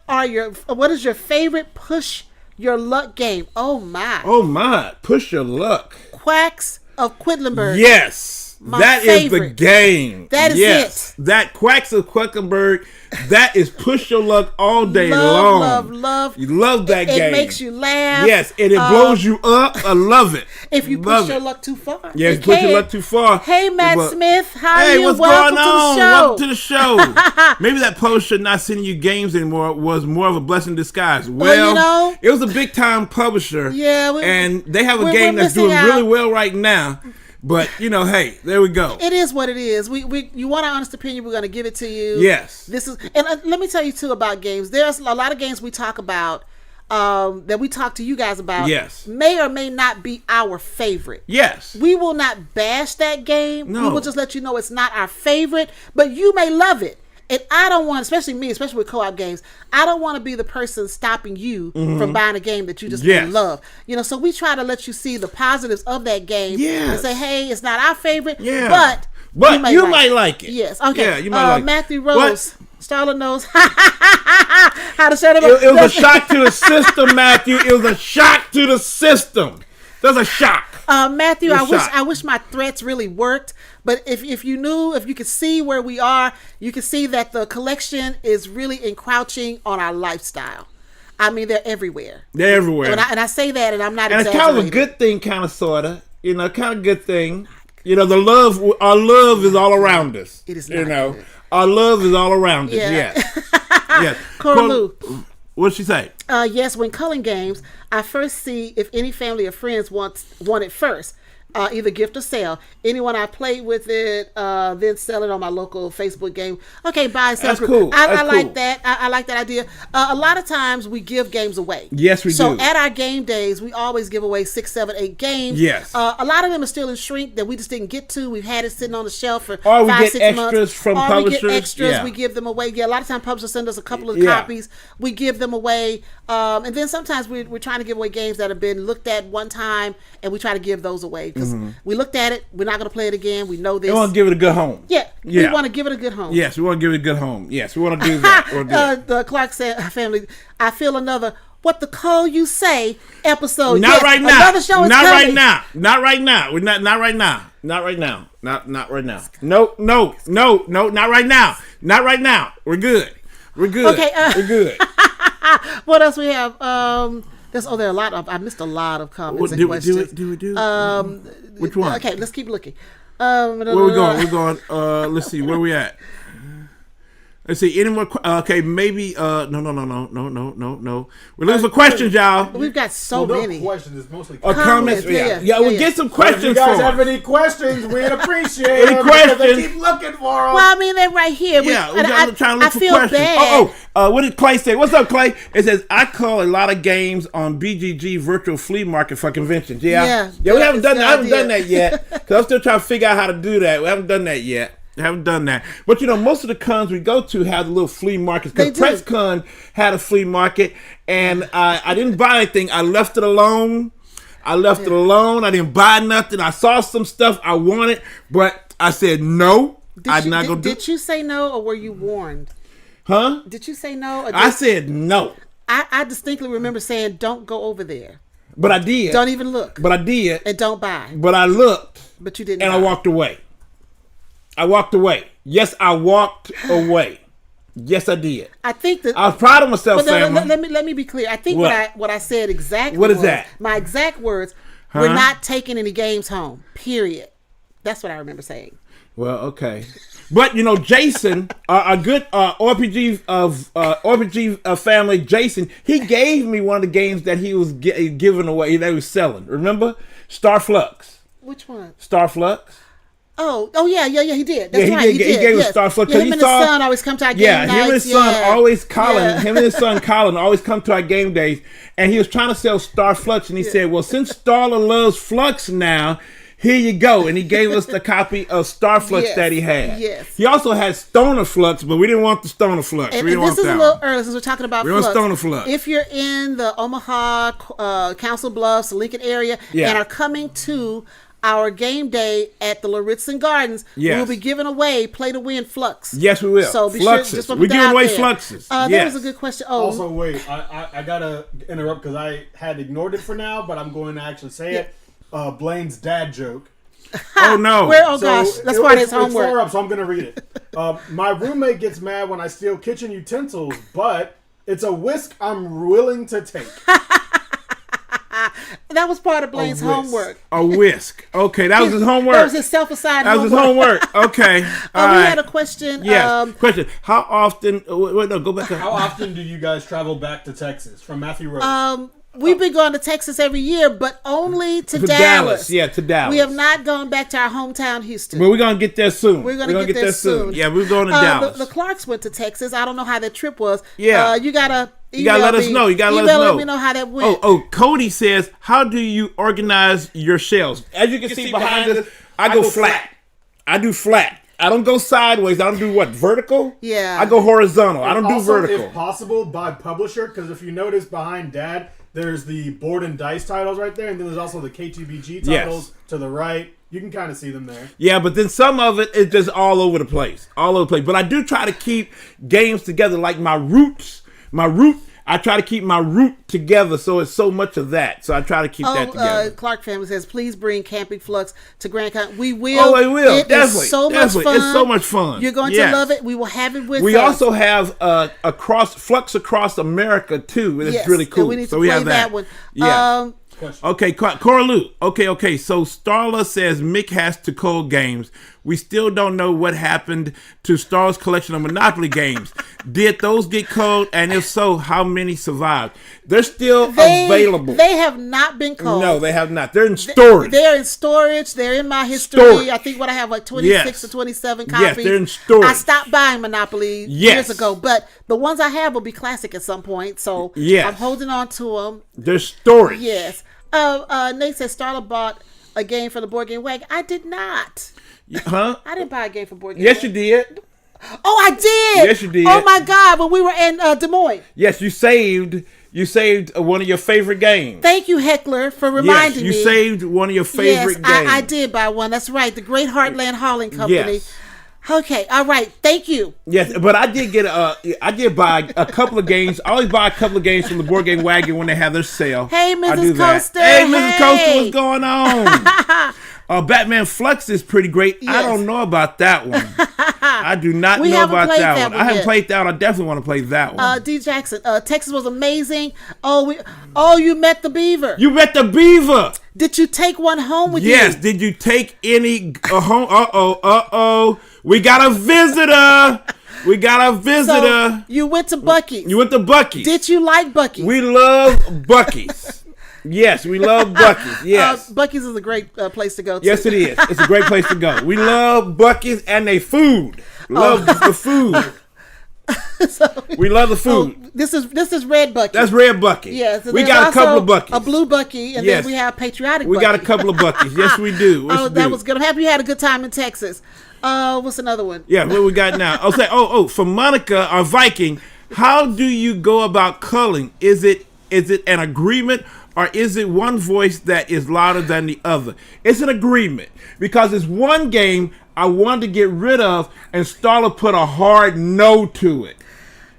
is your favorite push your luck game? Oh my. Push your luck. Quacks of Quedlinburg. Yes. That favorite. Is the game. That is it. That Quacks of Quedlinburg, that is push your luck all day long. Love. You love that game. It makes you laugh. Yes, and it blows you up. I love it. If you push your luck too far. Yes, push your luck too far. Hey, Matt Smith. How are you? What's Welcome going on? To the show. Welcome to the show. Maybe that publisher not sending you games anymore was more of a blessing in disguise. Well, it was a big time publisher. Yeah. And they have a game that's doing really well right now. But, hey, there we go. It is what it is. You want our honest opinion, we're going to give it to you. Yes. And let me tell you, too, about games. There's a lot of games we talk about that we talk to you guys about. Yes. May or may not be our favorite. Yes. We will not bash that game. No. We will just let you know it's not our favorite, but you may love it. And I don't want, especially with co-op games, I don't want to be the person stopping you from buying a game that you just really love. So we try to let you see the positives of that game and say, hey, it's not our favorite, but you might like it. Yes. Okay. Yeah, you might like it. Matthew Rose. Starla knows how to shut him up. It was a shock to the system, Matthew. It was a shock to the system. That's a shock. Matthew, I wish my threats really worked. But if you could see where we are, you can see that the collection is really encroaching on our lifestyle. I mean, they're everywhere. They're everywhere. And I say that, and I'm not exaggerating. And it's kind of a good thing, kind of, sort of. Kind of good thing. You know, our love is all around us. It is not good. Our love is all around us. Yes. Yes. Coraloo. What'd she say? Yes, when culling games, I first see if any family or friends want it first. Either gift or sell. Anyone I played with it, then sell it on my local Facebook game. Okay, buy and sell. That's cool. I like that. I like that idea. A lot of times we give games away. Yes, we do. So at our game days, we always give away 6, 7, 8 games. Yes. A lot of them are still in shrink that we just didn't get to. We've had it sitting on the shelf for or 5, 6 months. Extras from or publishers. We get extras. Yeah. We give them away. Yeah, a lot of times publishers send us a couple of copies. We give them away. And then sometimes we're trying to give away games that have been looked at one time, and we try to give those away because we looked at it. We're not going to play it again. We know this. We want to give it a good home. Yeah. We want to give it a good home. Yes, we want to give it a good home. Yes, we want to do that. The Clark family, I feel another What the Call You Say episode. Not right now. Another show is not coming. right now. Not right now. We're not right now. Not right now. Not right now. No, not right now. Not right now. We're good. We're good. Okay. We're good. What else we have? There are a lot of. I missed a lot of comments and questions. Do we? Which one? Okay, let's keep looking. Where we going? We're going. Let's see. Where we at? Let's see. Any more? Okay, maybe. No. We're looking for questions, y'all. We've got so many questions. It's mostly comments. Yeah. We'll get some questions. If you guys have any questions, we'd appreciate any questions. I keep looking for them. Well, I mean, they're right here. Yeah, we're trying to look for feel questions. bad. What did Clay say? What's up, Clay? It says, I call a lot of games on BGG virtual flea market for conventions. Yeah, we haven't done that. I haven't done that yet because I'm still trying to figure out how to do that. We haven't done that yet. But most of the cons we go to have the little flea markets. Because PressCon had a flea market, and I didn't buy anything. I left it alone. I didn't buy nothing. I saw some stuff I wanted, but I said no. I'm not gonna do it. Did you say no, or were you warned? Huh? Did you say no? I said no. I distinctly remember saying, "Don't go over there." But I did. Don't even look. But I did. And don't buy. But I looked. But you didn't. And buy. I walked away. Yes, I walked away. Yes, I did. I think that I was proud of myself, Sam. Let me be clear. I think what I said exactly. What is that? My exact words. We're not taking any games home. Period. That's what I remember saying. Well, okay. But Jason, a good RPG family, Jason, he gave me one of the games that he was giving away. That he was selling. Remember, Star Flux. Which one? Star Flux. Oh yeah, he did. That's right. He gave us Star Flux. Yeah, him and his son always come to our game nights. Him and his son always, him and his son Colin always come to our game days. And he was trying to sell Star Flux, and he said, well, since Starla loves Flux now, here you go. And he gave us the copy of Star Flux that he had. Yes. He also had Stoner Flux, but we didn't want the Stoner Flux. And this is a little early since we're talking about Flux. We want Stoner Flux. If you're in the Omaha, Council Bluffs, Lincoln area, and are coming to our game day at the Lauritzen Gardens, we will be giving away Play to Win Flux. Yes, we will. So be Fluxes. sure, just we're giving away Fluxes. That was a good question. Also, wait, I gotta interrupt because I had ignored it for now, but I'm going to actually say it. Blaine's dad joke. Oh no! Gosh, that's part of his homework. It's far up, so I'm gonna read it. My roommate gets mad when I steal kitchen utensils, but it's a whisk I'm willing to take. That was part of Blaine's homework. A whisk. Okay, that was his homework. That was his self-assigned homework. That was his homework. Okay. We had a question. Yes. Question. How often... Wait, no, go back. How often do you guys travel back to Texas from Matthew Rose? We've been going to Texas every year, but only to Dallas. Yeah, to Dallas. We have not gone back to our hometown, Houston. But we're going to get there soon. We're going to get there soon. Yeah, we're going to Dallas. The Clarks went to Texas. I don't know how that trip was. Yeah. You got to let us know. Let me know how that went. Oh, Cody says, how do you organize your shelves? As you can see behind us, I go flat. I do flat. I don't go sideways. I don't do what? Vertical? Yeah. I go horizontal. I don't do vertical. If possible, by publisher, because if you notice behind Dad, there's the board and dice titles right there, and then there's also the KTBG titles to the right. You can kind of see them there. Yeah, but then some of it is just all over the place. But I do try to keep games together, like my root. I try to keep my root together, so it's so much of that. So I try to keep that together. Clark family says, please bring Camping Flux to Grand Con. We will. Oh, we will. It definitely. Is so much fun. It's so much fun. You're going to love it. We will have it with us. We also have Flux across America, too. It's really cool. And we need to play that one. Yeah. Okay, Corlu. Okay. So Starla says Mik has to code games. We still don't know what happened to Starla's collection of Monopoly games. Did those get coded? And if so, how many survived? They're still available. They have not been coded. No, they have not. They're in storage. They're in storage. They're in my history. I think I have like 26 or 27 copies. Yes, they're in storage. I stopped buying Monopoly years ago, but the ones I have will be classic at some point. So I'm holding on to them. They're storage. Yes. Nate says Starla bought a game for the board game wagon. I did not. Huh? I didn't buy a game for board game. Yes, you did. Oh, I did. Yes, you did. Oh my God! When we were in Des Moines. Yes, you saved one of your favorite games. Thank you, Heckler, for reminding me. Yes, you saved one of your favorite games. I did buy one. That's right. The Great Heartland Hauling Company. Yes. Okay. All right. Thank you. Yes, but I did buy a couple of games. I always buy a couple of games from the Board Game Wagon when they have their sale. Hey, Mrs. Coaster. Hey, Mrs. Coaster, what's going on? Batman Flux is pretty great. Yes. I don't know about that one. I do not know about that one. I haven't played that one. I definitely want to play that one. D. Jackson, Texas was amazing. You met the beaver. You met the beaver. Did you take one home with you? Yes. Did you take any home? We got a visitor. So you went to Buc-ee's. Did you like Buc-ee's? We love Buc-ee's. Yes, we love Buc-ee's. Yes. Buc-ee's is a great place to go to. Yes, it is. It's a great place to go. We love Buc-ee's and they food. Love the food. We love the food. This is Red Buc-ee. That's Red Buc-ee. Yes. We got a couple of Buc-ee's. A blue Buc-ee, and then we have patriotic Buc-ee. We got a couple of Buc-ee's. Yes, we do. That was good. I'm happy you had a good time in Texas. What's another one? Yeah, what we got now? For Monica, our Viking, how do you go about culling? Is it an agreement? Or is it one voice that is louder than the other? It's an agreement because it's one game I wanted to get rid of, and Starla put a hard no to it.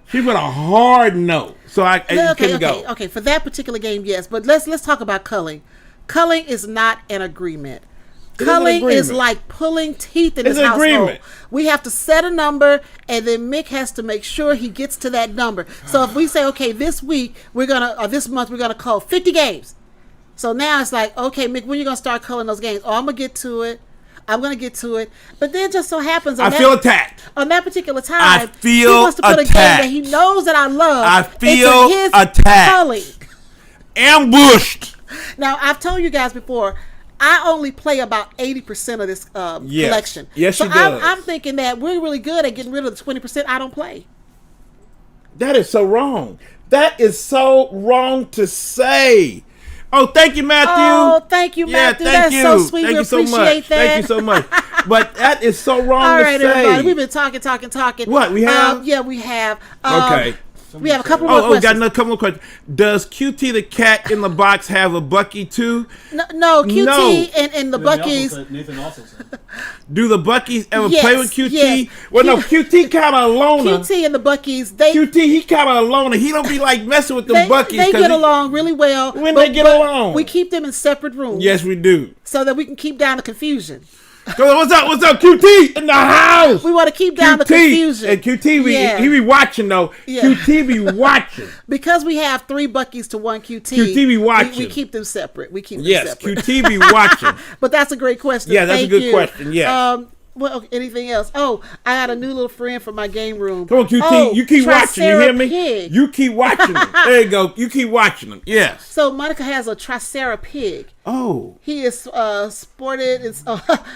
She put a hard no, so I couldn't go. Okay, for that particular game, yes, but let's talk about culling. Culling is not an agreement. Culling is like pulling teeth in this household. Agreement. We have to set a number, and then Mik has to make sure he gets to that number. So if we say, okay, this month we're gonna cull 50 games. So now it's like, okay, Mik, when are you gonna start culling those games? I'm gonna get to it. But then it just so happens I feel attacked. On that particular time, he wants to put a game that he knows that I love. I feel attacked. Culling. Ambushed. Now I've told you guys before, I only play about 80% of this collection. Yes, so she does. I'm thinking that we're really good at getting rid of the 20% I don't play. That is so wrong. That is so wrong to say. Oh, thank you, Matthew. Oh, thank you, Matthew. That's so sweet. Thank we you so appreciate much. that. Thank you so much. But that is so wrong All to right, say. everybody. We've been talking. What, we have? Yeah, we have. Okay. We have a couple more questions. We got another couple more questions. Does QT the cat in the box have a Buc-ee too? No, QT and the Buc-ee's. Nathan also said. Do the Buc-ee's ever play with QT? Yes. Well, no, QT kind of a loner. QT and the Buc-ee's, QT, he kind of a loner. He don't be like messing with the Buc-ee's. They get along really well. They get along. We keep them in separate rooms. Yes, we do. So that we can keep down the confusion. What's up, QT in the house? We want to keep down the confusion. And QT, he be watching though. Yeah. QT be watching. Because we have 3 Buc-ee's to 1 QT. QT be watching. We keep them separate. Separate. Yes, QT be watching. But that's a great question. Yeah, that's a good question. Yeah. Anything else? Oh, I got a new little friend for my game room. Come on, QT. You keep watching. You hear me? Pig. You keep watching them. There you go. You keep watching them. Yes. So Monica has a Tricera pig. Oh. He is sported.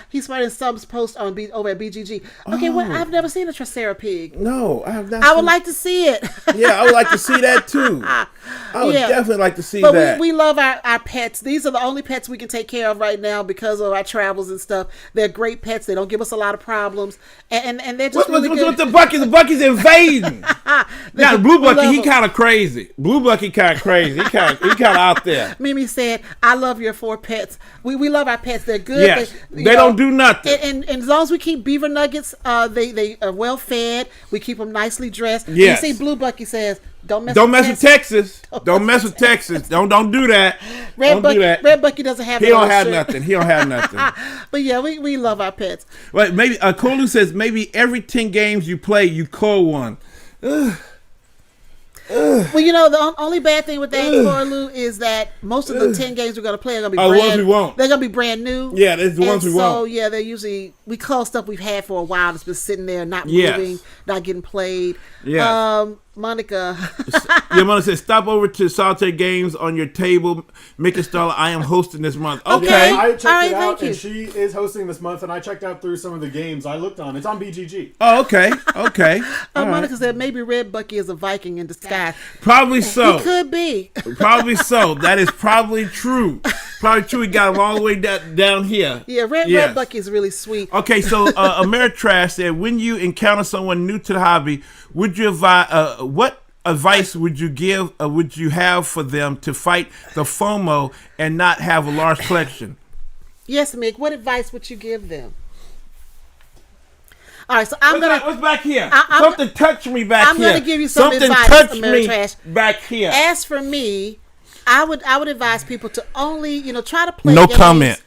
He's sported in some post on over at BGG. Okay, well, I've never seen a Tricera pig. No, I have not. I would like to see it. Yeah, I would like to see that too. I would definitely like to see that. But we love our pets. These are the only pets we can take care of right now because of our travels and stuff. They're great pets. They don't give us a lot of problems, and they're just really good. What's the Buc-ee's? The Buc-ee's invading. Now the Blue Buc-ee, he kind of crazy. Blue Buc-ee kind of crazy. He kind of out there. Mimi said, "I love your 4 pets. We love our pets. They're good. Yes, they don't do nothing. And as long as we keep beaver nuggets, they are well fed. We keep them nicely dressed. Yes. You see, Blue Buc-ee says, Don't mess with Texas. Don't mess with Texas. Don't do that. Red Buc-ee doesn't have. He don't have nothing. He don't have nothing. But yeah, we love our pets. Well, maybe Kolu says maybe every 10 games you play, you call one. Ugh. Well, you know, the only bad thing with that, Corlu, is that most of the 10 games we're going to play are going to be the ones we won't. They're going to be brand new. Yeah, there's the ones we won't. So, yeah, they're usually, we call stuff we've had for a while that's been sitting there, not moving, not getting played. Yeah. Monica. Monica says, stop over to Starlate Games on your table. Mik and Starla, I am hosting this month. Okay. I checked it out, and she is hosting this month, and I checked out through some of the games I looked on. It's on BGG. Oh, okay. Okay. Monica said maybe Red Bucky is a Viking in disguise. Probably so. He could be. Probably so. That is probably true. Probably true. He got him all the way down here. Yeah, Red Bucky is really sweet. Okay, so Ameritrash said, when you encounter someone new to the hobby, would you advise? What advice would you have for them to fight the FOMO and not have a large collection? Yes, Mik. What advice would you give them? All right, so what's back here? Something touched me back here. I'm gonna give you some advice. Something touched me back here. As for me, I would advise people to only try to play. No games. comment.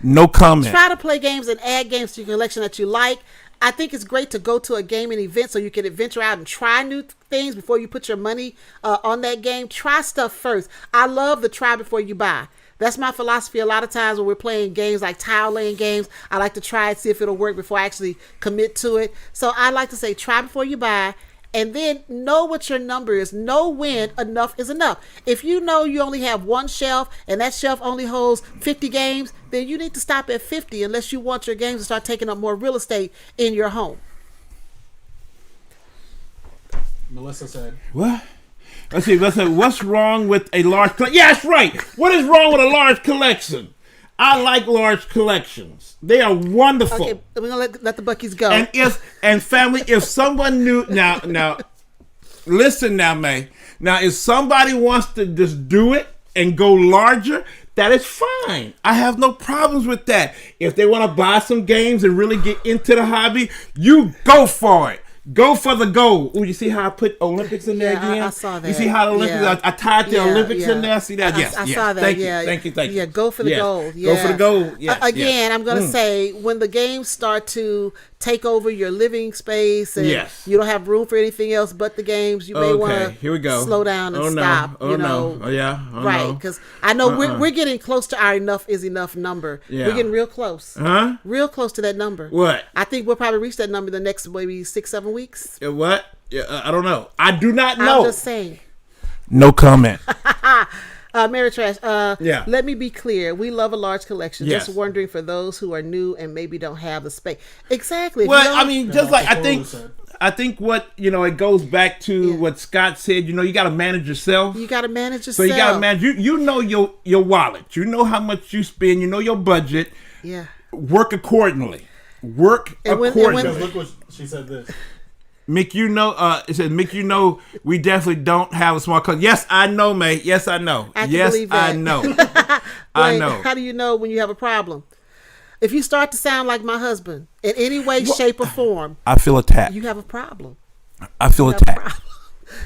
No comment. Try to play games and add games to your collection that you like. I think it's great to go to a gaming event so you can venture out and try new things before you put your money on that game. Try stuff first. I love the try before you buy. That's my philosophy a lot of times when we're playing games like tile laying games. I like to try it, see if it'll work before I actually commit to it. So I like to say try before you buy. And then know what your number is. Know when enough is enough. If you know you only have one shelf and that shelf only holds 50 games, then you need to stop at 50 unless you want your games to start taking up more real estate in your home. Melissa said. What? Let's see. What's wrong with a large collection? Yeah, that's right. What is wrong with a large collection? I like large collections. They are wonderful. Okay, we're gonna let the Buckies go. And family, if someone knew now, listen now, May. Now, if somebody wants to just do it and go larger, that is fine. I have no problems with that. If they want to buy some games and really get into the hobby, you go for it. Go for the goal. Oh, you see how I put Olympics in there again? I saw that. You see how the Olympics, I tied the Olympics in there? See that? Yes. I saw that. Thank you. Yeah, go for the goal. Yeah. Go for the goal. Yes. Again, I'm going to say when the games start to take over your living space and you don't have room for anything else but the games, you may want to slow down and stop. No. Right, because I know we're getting close to our enough is enough number. Yeah. We're getting real close. Huh? Real close to that number. What? I think we'll probably reach that number the next maybe 6-7 weeks. What? I don't know. I do not know. I'm just saying. No comment. Mary Trash, let me be clear. We love a large collection. Yes. Just wondering for those who are new and maybe don't have the space. Exactly. Well, I mean, just like I think what, it goes back to what Scott said, you got to manage yourself. You got to manage yourself. So you got to manage, you know your wallet. You know how much you spend. You know your budget. Yeah. Work accordingly. Look what she said this. Mik, it says, Mik, we definitely don't have a small collection. Yes, I know, mate. Yes, I know. I know. I know. How do you know when you have a problem? If you start to sound like my husband in any way, shape, or form, I feel attacked. You have a problem. I feel attacked.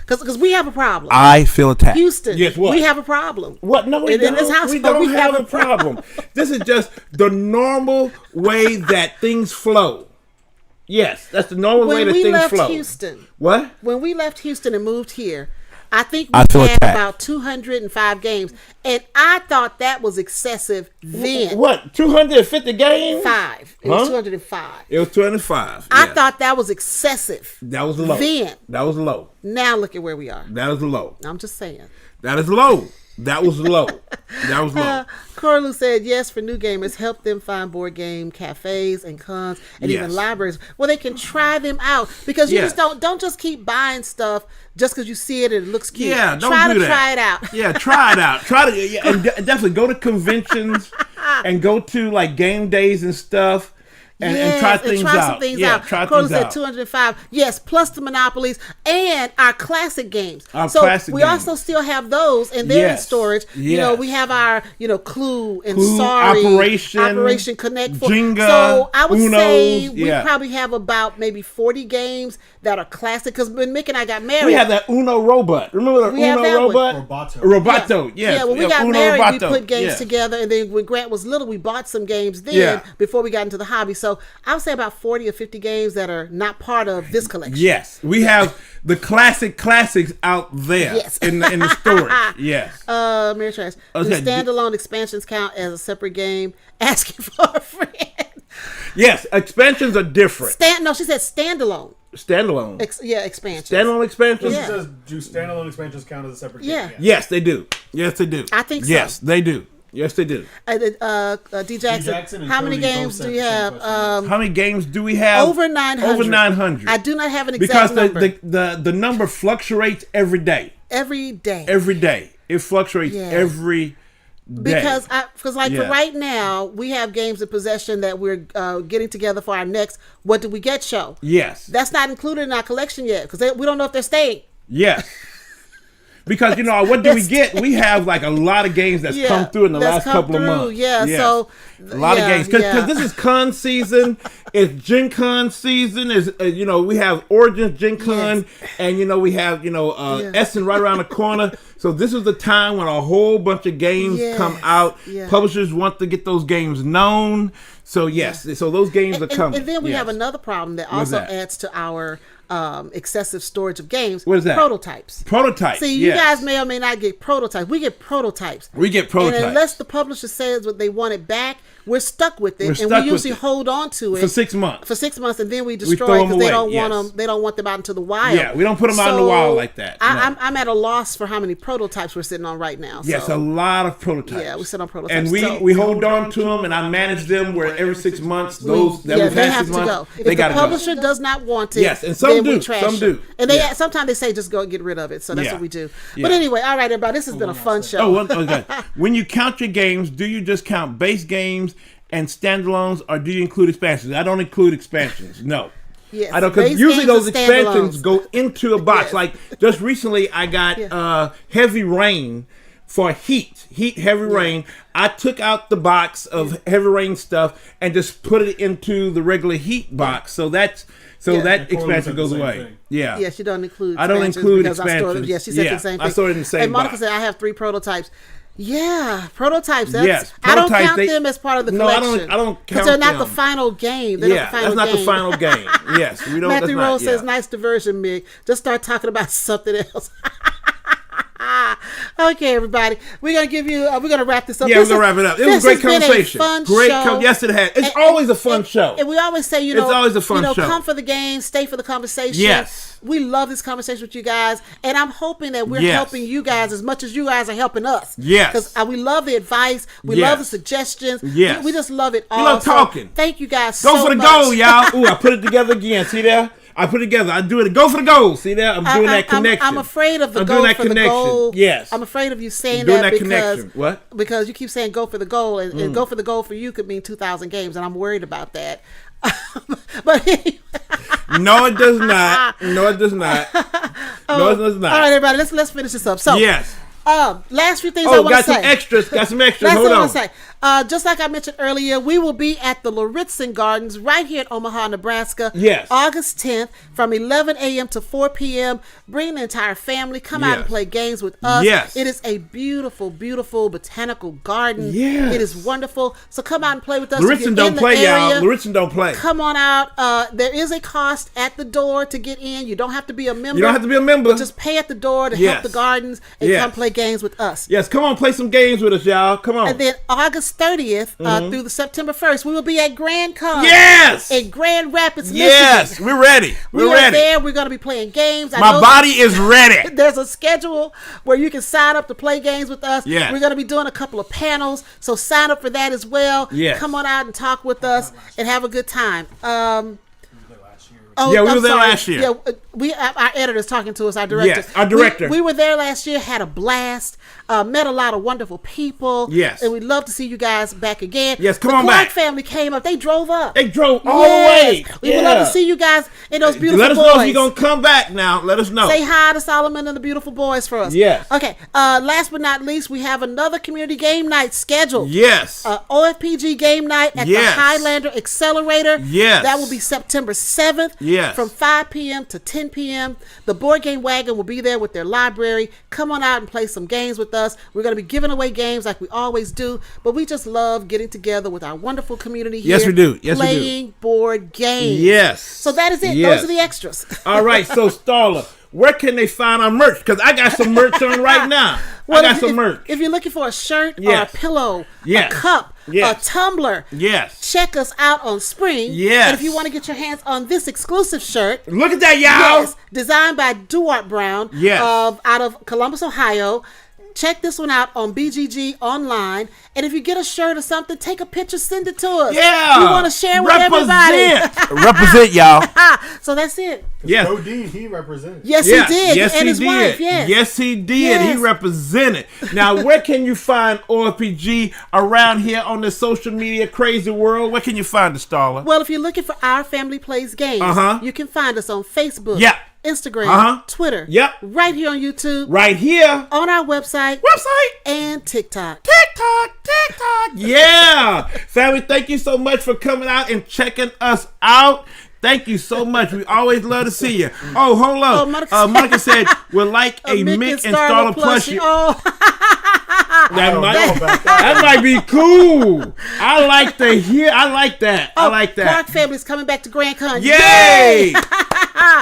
Because we have a problem. I feel attacked. Houston, yes, what? We have a problem. What? No, we don't. In this house, we don't have a problem. This is just the normal way that things flow. Yes, that's the normal way that things flow. When we left Houston. What? When we left Houston and moved here, I think we had about 205 games. And I thought that was excessive then. What? 250 games? 5. It was 205. It was 205. I thought that was excessive. That was low. Then. That was low. Now look at where we are. That is low. I'm just saying. That is low. That was low. That was low. Corlu said, yes, for new gamers, help them find board game cafes and cons and even libraries where they can try them out. Because you just don't just keep buying stuff just because you see it and it looks cute. Yeah, don't do that. Try it out. Yeah, try it out. And definitely go to conventions and go to like game days and stuff. And try things out. Some things out. Corlu said 205. Yes, plus the monopolies and our classic games. We also still have those, and they're in storage. Yes. We have our, Clue and Sorry, Operation Connect. Jenga, so I would say we probably have about maybe 40 games that are classic. Because when Mik and I got married, we have that Uno robot. Remember the Uno robot? Roboto. Yes. Yeah. When we got married, we put games together, and then when Grant was little, we bought some games then before we got into the hobby. So I would say about 40 or 50 games that are not part of this collection. Yes, we have the classics out there in the storage. Yes. Mary Trash. Do standalone expansions count as a separate game? Asking for a friend. Yes, expansions are different. No, she said standalone. Standalone. Expansions. Standalone expansions? She says, do standalone expansions count as a separate game? Yeah. Yes, they do. Yes, they do. I think so. Yes, they do. Yes, they do. D. Jackson, how many games do you have? How many games do we have? Over 900. Over 900. I do not have an exact number. Because the number fluctuates every day. Every day. Every day. It fluctuates every day. Because for right now, we have games in possession that we're getting together for our next What Did We Get show. Yes. That's not included in our collection yet because we don't know if they're staying. Yes. Because, what do we get? We have like a lot of games that's come through in the last couple of months. Yeah, yes. So a lot of games. Because this is con season. It's Gen Con season. Is we have Origins Gen Con, and we have Essen right around the corner. So this is the time when a whole bunch of games come out. Publishers want to get those games known. So so those games are coming. And then we have another problem that also adds to our excessive storage of games. What is that? Prototypes. See, you guys may or may not get prototypes. We get prototypes. And unless the publisher says what they want it back, we're stuck with it, and we usually hold on to it for 6 months. And then we destroy it because they don't want them. They don't want them out into the wild. Yeah, we don't put them out in the wild like that. I'm at a loss for how many prototypes we're sitting on right now. Yes, a lot of prototypes. Yeah, we sit on prototypes, and we hold on to them, and I manage them where every 6 months those that we've had 6 months they got to go. If the publisher does not want it, and some do. Some do. And sometimes they say just go get rid of it. So that's what we do. But anyway, all right, everybody, this has been a fun show. Okay. When you count your games, do you just count base games and standalones, or do you include expansions? I don't include expansions. No. Yes, I don't, because usually those expansions go into a box. Like just recently, I got Heavy Rain for Heat Heavy Rain. I took out the box of Heavy Rain stuff and just put it into the regular Heat box. So that expansion goes away. Yeah. Yes, you don't include. I don't include expansions. She said the same thing. I saw it in the same. And Monica said I have 3 prototypes. Yeah, prototypes. I don't count them as part of the collection. I don't count them. Because they're not the final game. That's not the final game. Yes, we don't. Matthew Rose says, nice diversion, Mick. Just start talking about something else. Okay, everybody, we're gonna wrap this up. Yeah, we're gonna wrap it up. It was a great conversation. Yes, it has. It's always a fun show. And we always say, it's always a fun show. Come for the game, stay for the conversation. Yes, we love this conversation with you guys, and I'm hoping that we're helping you guys as much as you guys are helping us. Yes, because we love the advice, we love the suggestions. Yes, we just love it all. We love talking. So thank you guys so much. Go for the goal, y'all. Ooh, I put it together again. See there? I put it together. I do it. Go for the goal. See there? I'm doing that connection. I'm afraid of the goal for the goal. Yes. I'm afraid of you saying that because what? Because you keep saying go for the goal, and go for the goal for you could mean 2,000 games, and I'm worried about that. But anyway. No, it does not. No, it does not. No, it does not. All right, everybody. Let's finish this up. So yes. Last few things I want to say. Got some extras. Hold on. Just like I mentioned earlier, we will be at the Lauritzen Gardens right here at Omaha, Nebraska. Yes. August 10th from 11 a.m. to 4 p.m. Bring the entire family. Come out and play games with us. Yes. It is a beautiful, beautiful botanical garden. Yes. It is wonderful. So come out and play with us. Lauritzen don't play, y'all. Lauritzen don't play. Come on out. There is a cost at the door to get in. You don't have to be a member. You don't have to be a member. Just pay at the door to help the gardens and come play games with us. Yes, come on, play some games with us, y'all. Come on. And then August 30th through the September 1st, we will be at Grand Con. Yes! In Grand Rapids, Michigan. Yes, we're ready. We're ready. There. We're going to be playing games. My body is ready. There's a schedule where you can sign up to play games with us. Yes. We're going to be doing a couple of panels, so sign up for that as well. Yes. Come on out and talk with us and have a good time. We were there last year. Yeah, our editor's talking to us, our director. Yes, our director. We were there last year, had a blast, met a lot of wonderful people. Yes. And we'd love to see you guys back again. Yes, come on back. The Clark family came up. They drove up. They drove all the way. We would love to see you guys and those beautiful boys. Let us know if you're going to come back now. Let us know. Say hi to Solomon and the beautiful boys for us. Yes. Okay, last but not least, we have another community game night scheduled. Yes. OFPG game night at the Highlander Accelerator. Yes. That will be September 7th. Yes. From 5 p.m. to 10 p.m. The Board Game Wagon will be there with their library. Come on out and play some games with us. We're going to be giving away games like we always do, but we just love getting together with our wonderful community here. Yes, we do. Yes, playing board games. Yes. So that is it. Yes. Those are the extras. All right. So, Starla, where can they find our merch? Because I got some merch on right now. Well, I got some merch. If you're looking for a shirt or a pillow, a cup, a tumbler, check us out on Spring. Yes. And if you want to get your hands on this exclusive shirt, look at that, y'all. Yes, designed by Duart Brown out of Columbus, Ohio. Check this one out on BGG online. And if you get a shirt or something, take a picture, send it to us. Yeah. We want to share with everybody. Represent, y'all. So that's it. Yes. Dean, he represented. Yes, he did. Yes, and his wife. Yes, he did. Yes. He represented. Now, where can you find OFPG around here on the social media crazy world? Where can you find us, Starla? Well, if you're looking for Our Family Plays Games, you can find us on Facebook. Instagram, Twitter, right here on YouTube, right here on our website, and TikTok. Yeah, family, thank you so much for coming out and checking us out. Thank you so much. We always love to see you. Oh, hold on. Monica said, we'd like a Mik and Starla plushie. That might be cool. I like that. I like that. Clark family's coming back to Grand Con. Yay!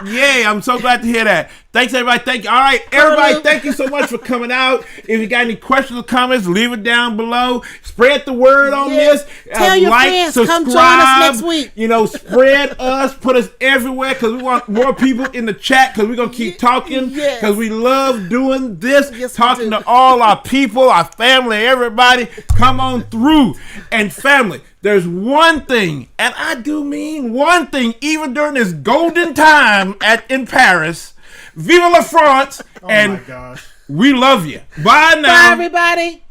Yay, I'm so glad to hear that. Thanks, everybody. Thank you. All right, everybody, thank you so much for coming out. If you got any questions or comments, leave it down below. Spread the word on this. Tell your friends. Subscribe. Come join us next week. Spread us. Put us everywhere because we want more people in the chat because we're going to keep talking because we love doing this, talking to all our people, our family, everybody. Come on through. And family, there's one thing, and I do mean one thing, even during this golden time in Paris. Vive la France, and we love you. Bye now. Bye, everybody.